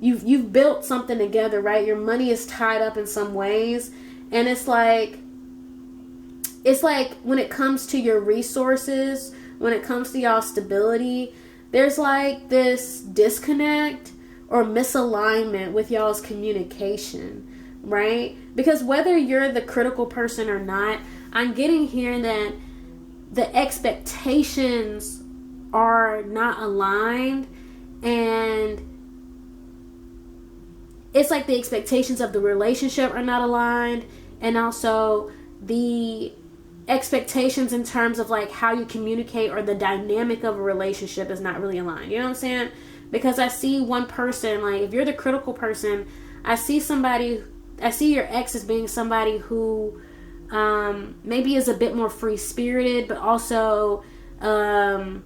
A: You've built something together, right? Your money is tied up in some ways. And it's like when it comes to your resources, when it comes to y'all stability, there's like this disconnect or misalignment with y'all's communication, right? Because whether you're the critical person or not, I'm getting here that the expectations are not aligned, and it's like the expectations of the relationship are not aligned, and also the expectations in terms of like how you communicate or the dynamic of a relationship is not really aligned. You know what I'm saying? Because I see one person, like, if you're the critical person, I see your ex as being somebody who maybe is a bit more free-spirited, but also a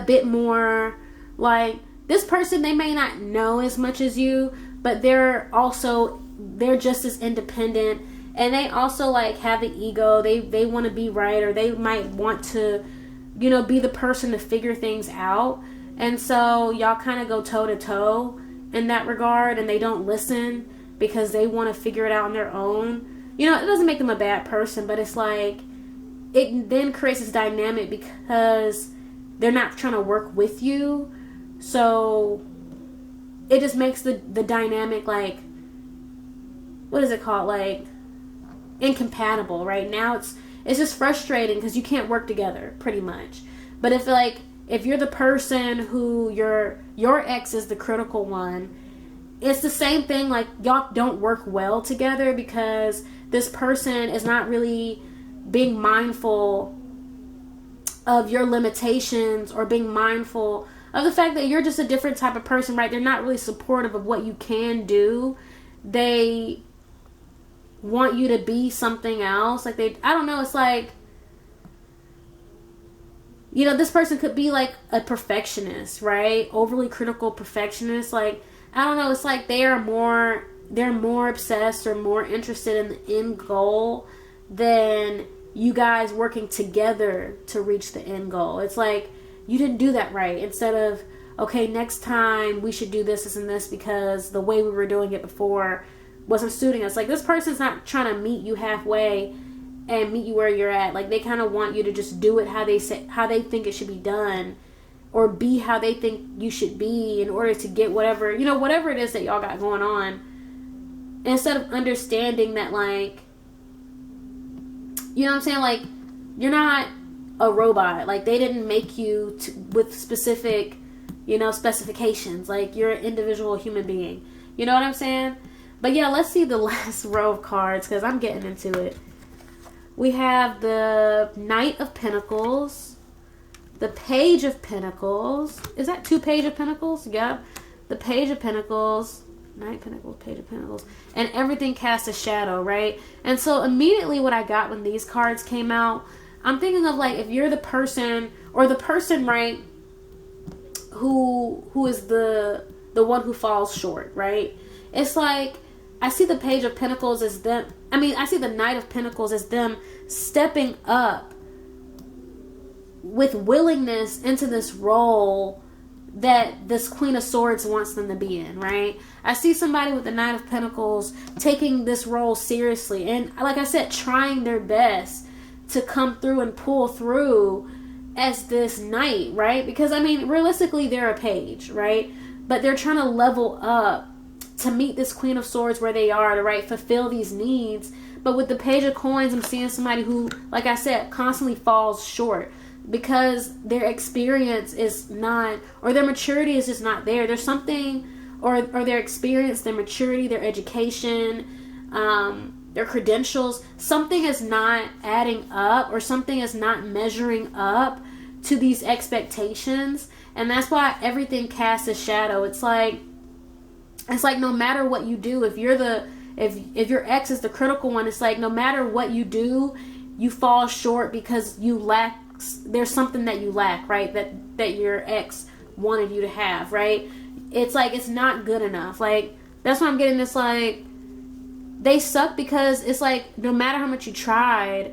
A: bit more like, this person, they may not know as much as you, but they're just as independent, and they also like have the ego. They want to be right, or they might want to be the person to figure things out. And so y'all kind of go toe to toe in that regard, and they don't listen because they want to figure it out on their own. It doesn't make them a bad person, but it's like, it then creates this dynamic because they're not trying to work with you. So it just makes the dynamic, like, what is it called? Like, incompatible. Right now it's just frustrating because you can't work together, pretty much. But if you're the person who your ex is the critical one, it's the same thing. Like, y'all don't work well together because this person is not really being mindful of your limitations, or being mindful of the fact that you're just a different type of person, right? They're not really supportive of what you can do. They want you to be something else. Like, I don't know, it's like, this person could be like a perfectionist, right? Overly critical perfectionist. Like, I don't know, it's like they're more obsessed or more interested in the end goal than you guys working together to reach the end goal. It's like, you didn't do that right. Instead of, okay, next time we should do this and this because the way we were doing it before wasn't suiting us. Like, this person's not trying to meet you halfway and meet you where you're at. Like, they kind of want you to just do it how they think it should be done, or be how they think you should be in order to get whatever, whatever it is that y'all got going on. Instead of understanding that, like, you know what I'm saying? Like, you're not a robot. Like, they didn't make you with specific, specifications. Like, you're an individual human being. You know what I'm saying? But yeah, let's see the last row of cards because I'm getting into it. We have the Knight of Pentacles, the Page of Pentacles. Is that 2 Page of Pentacles? Yep. The Page of Pentacles, Knight of Pentacles, Page of Pentacles, and everything casts a shadow, right? And so immediately what I got when these cards came out, I'm thinking of, like, if you're the person, or the person, right, who is the one who falls short, right? It's like, I see the Page of Pentacles as them, I see the Knight of Pentacles as them stepping up with willingness into this role that this Queen of Swords wants them to be in, right? I see somebody with the Knight of Pentacles taking this role seriously, and like I said, trying their best to come through and pull through as this knight, right? Because, realistically, they're a page, right? But they're trying to level up to meet this Queen of Swords where they are, to, right, fulfill these needs. But with the Page of Coins, I'm seeing somebody who, like I said, constantly falls short because their experience is not, or their maturity is just not there. There's something, or their experience, their maturity, their education, their credentials, something is not adding up, or something is not measuring up to these expectations. And that's why everything casts a shadow. It's like no matter what you do, if your ex is the critical one, it's like no matter what you do, you fall short because you lack, there's something that you lack, right? That your ex wanted you to have, right? It's like, it's not good enough. Like, that's why I'm getting this, like, they suck because it's like, no matter how much you tried,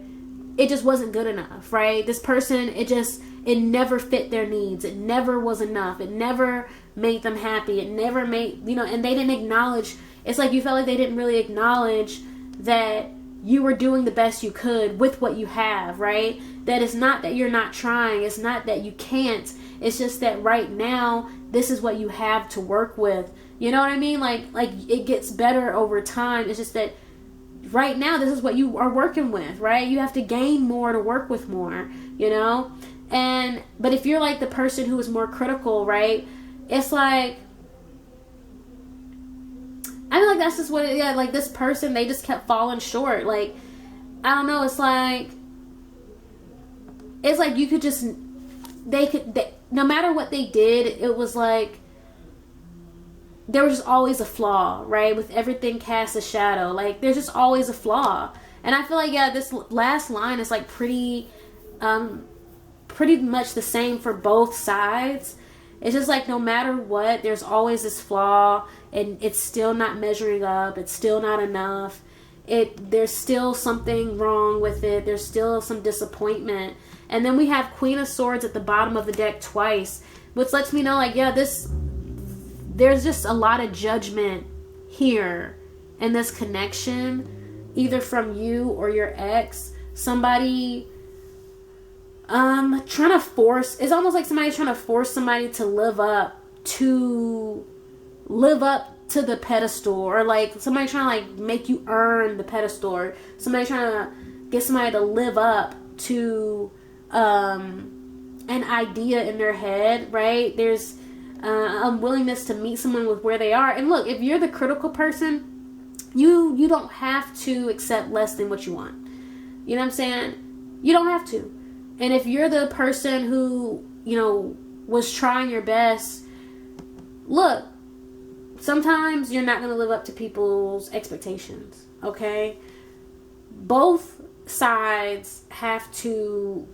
A: it just wasn't good enough, right? This person, it never fit their needs. It never was enough. It never made them happy. It never made, and they didn't acknowledge, it's like you felt like they didn't really acknowledge that you were doing the best you could with what you have, right? That it's not that you're not trying. It's not that you can't. It's just that right now, this is what you have to work with. You know what I mean? Like it gets better over time. It's just that right now, this is what you are working with, right? You have to gain more to work with more, but if you're like the person who is more critical, right? It's like, I feel like that's just what it, yeah, like this person, they just kept falling short. Like, I don't know, it's like you could just, no matter what they did, it was like, there was just always a flaw, right? With everything casts a shadow. Like, there's just always a flaw. And I feel like, yeah, this last line is like pretty much the same for both sides. It's just like, no matter what, there's always this flaw, and it's still not measuring up. It's still not enough. There's still something wrong with it. There's still some disappointment. And then we have Queen of Swords at the bottom of the deck twice, which lets me know, like, yeah, there's just a lot of judgment here in this connection, either from you or your ex. Somebody trying to force, it's almost like somebody trying to force somebody to live up to the pedestal, or like somebody trying to like make you earn the pedestal, or somebody trying to get somebody to live up to an idea in their head, right? There's unwillingness to meet someone with where they are. And look, if you're the critical person, you don't have to accept less than what you want. You know what I'm saying? You don't have to. And if you're the person who, was trying your best, look, sometimes you're not going to live up to people's expectations, okay? Both sides have to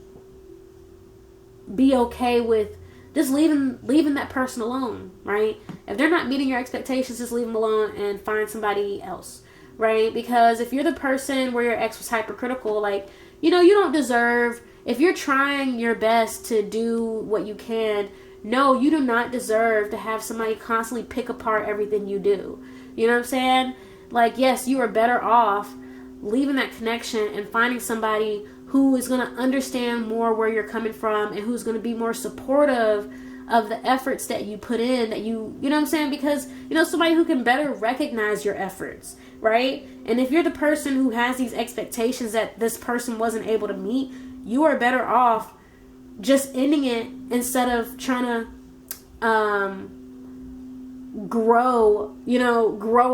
A: be okay with just leaving that person alone, right? If they're not meeting your expectations, just leave them alone and find somebody else, right? Because if you're the person where your ex was hypercritical, like, you don't deserve, if you're trying your best to do what you can, no, you do not deserve to have somebody constantly pick apart everything you do. You know what I'm saying? Like, yes, you are better off leaving that connection and finding somebody who is going to understand more where you're coming from and who's going to be more supportive of the efforts that you put in, that you know what I'm saying? Because, you know, somebody who can better recognize your efforts, right? And if you're the person who has these expectations that this person wasn't able to meet, you are better off just ending it instead of trying to grow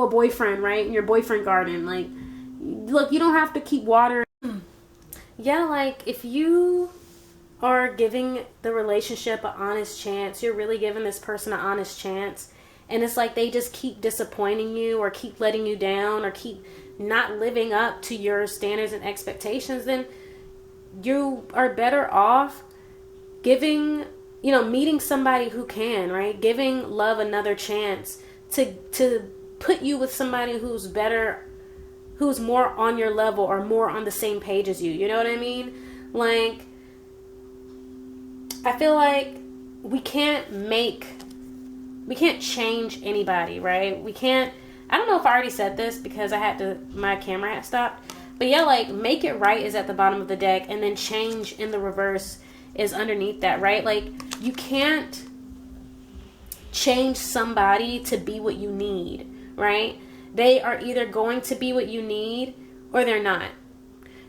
A: a boyfriend, right? In your boyfriend garden. Like, look, you don't have to keep watering. Yeah, like, if you are giving the relationship an honest chance, you're really giving this person an honest chance, and it's like they just keep disappointing you or keep letting you down or keep not living up to your standards and expectations, then you are better off giving, you know, meeting somebody who can, right? Giving love another chance to put you with somebody who's better, who's more on your level or more on the same page as you. You know what I mean? Like, I feel like we can't change anybody, right? We can't, I don't know if I already said this because my camera had stopped. But yeah, like, make it right is at the bottom of the deck, and then change in the reverse is underneath that, right? Like, you can't change somebody to be what you need, right? They are either going to be what you need or they're not.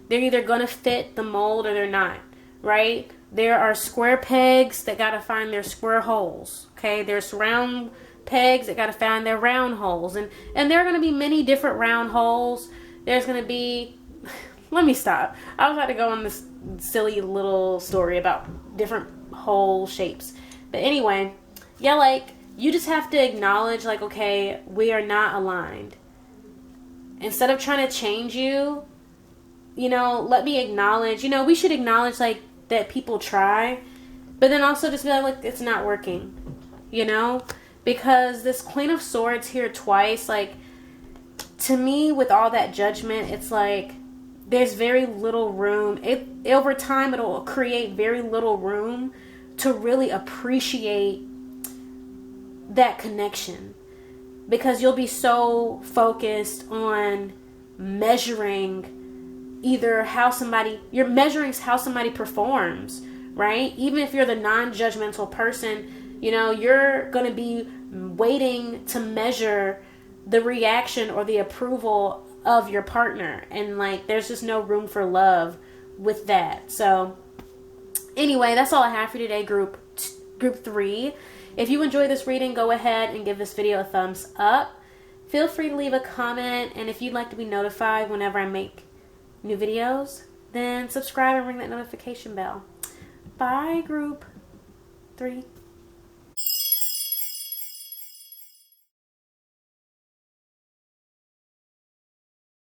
A: They're either going to fit the mold or they're not, right? There are square pegs that got to find their square holes, okay? There's round pegs that got to find their round holes. And there are going to be many different round holes. There's going to be... Let me stop. I was about to go on this silly little story about different hole shapes. But anyway, yeah, like, you just have to acknowledge, like, okay, we are not aligned. Instead of trying to change you, you know, let me acknowledge, you know, we should acknowledge, like, that people try, but then also just be like, look, it's not working, you know? Because this Queen of Swords here twice, like, to me, with all that judgment, it's like, there's very little room. Over time, it'll create very little room to really appreciate that connection, because you'll be so focused on measuring you're measuring how somebody performs, right? Even if you're the non-judgmental person, you know, you're going to be waiting to measure the reaction or the approval of your partner, and like, there's just no room for love with that. So anyway, that's all I have for today, group 3. If you enjoy this reading, go ahead and give this video a thumbs up. Feel free to leave a comment, and if you'd like to be notified whenever I make new videos, then subscribe and ring that notification bell. Bye, group 3.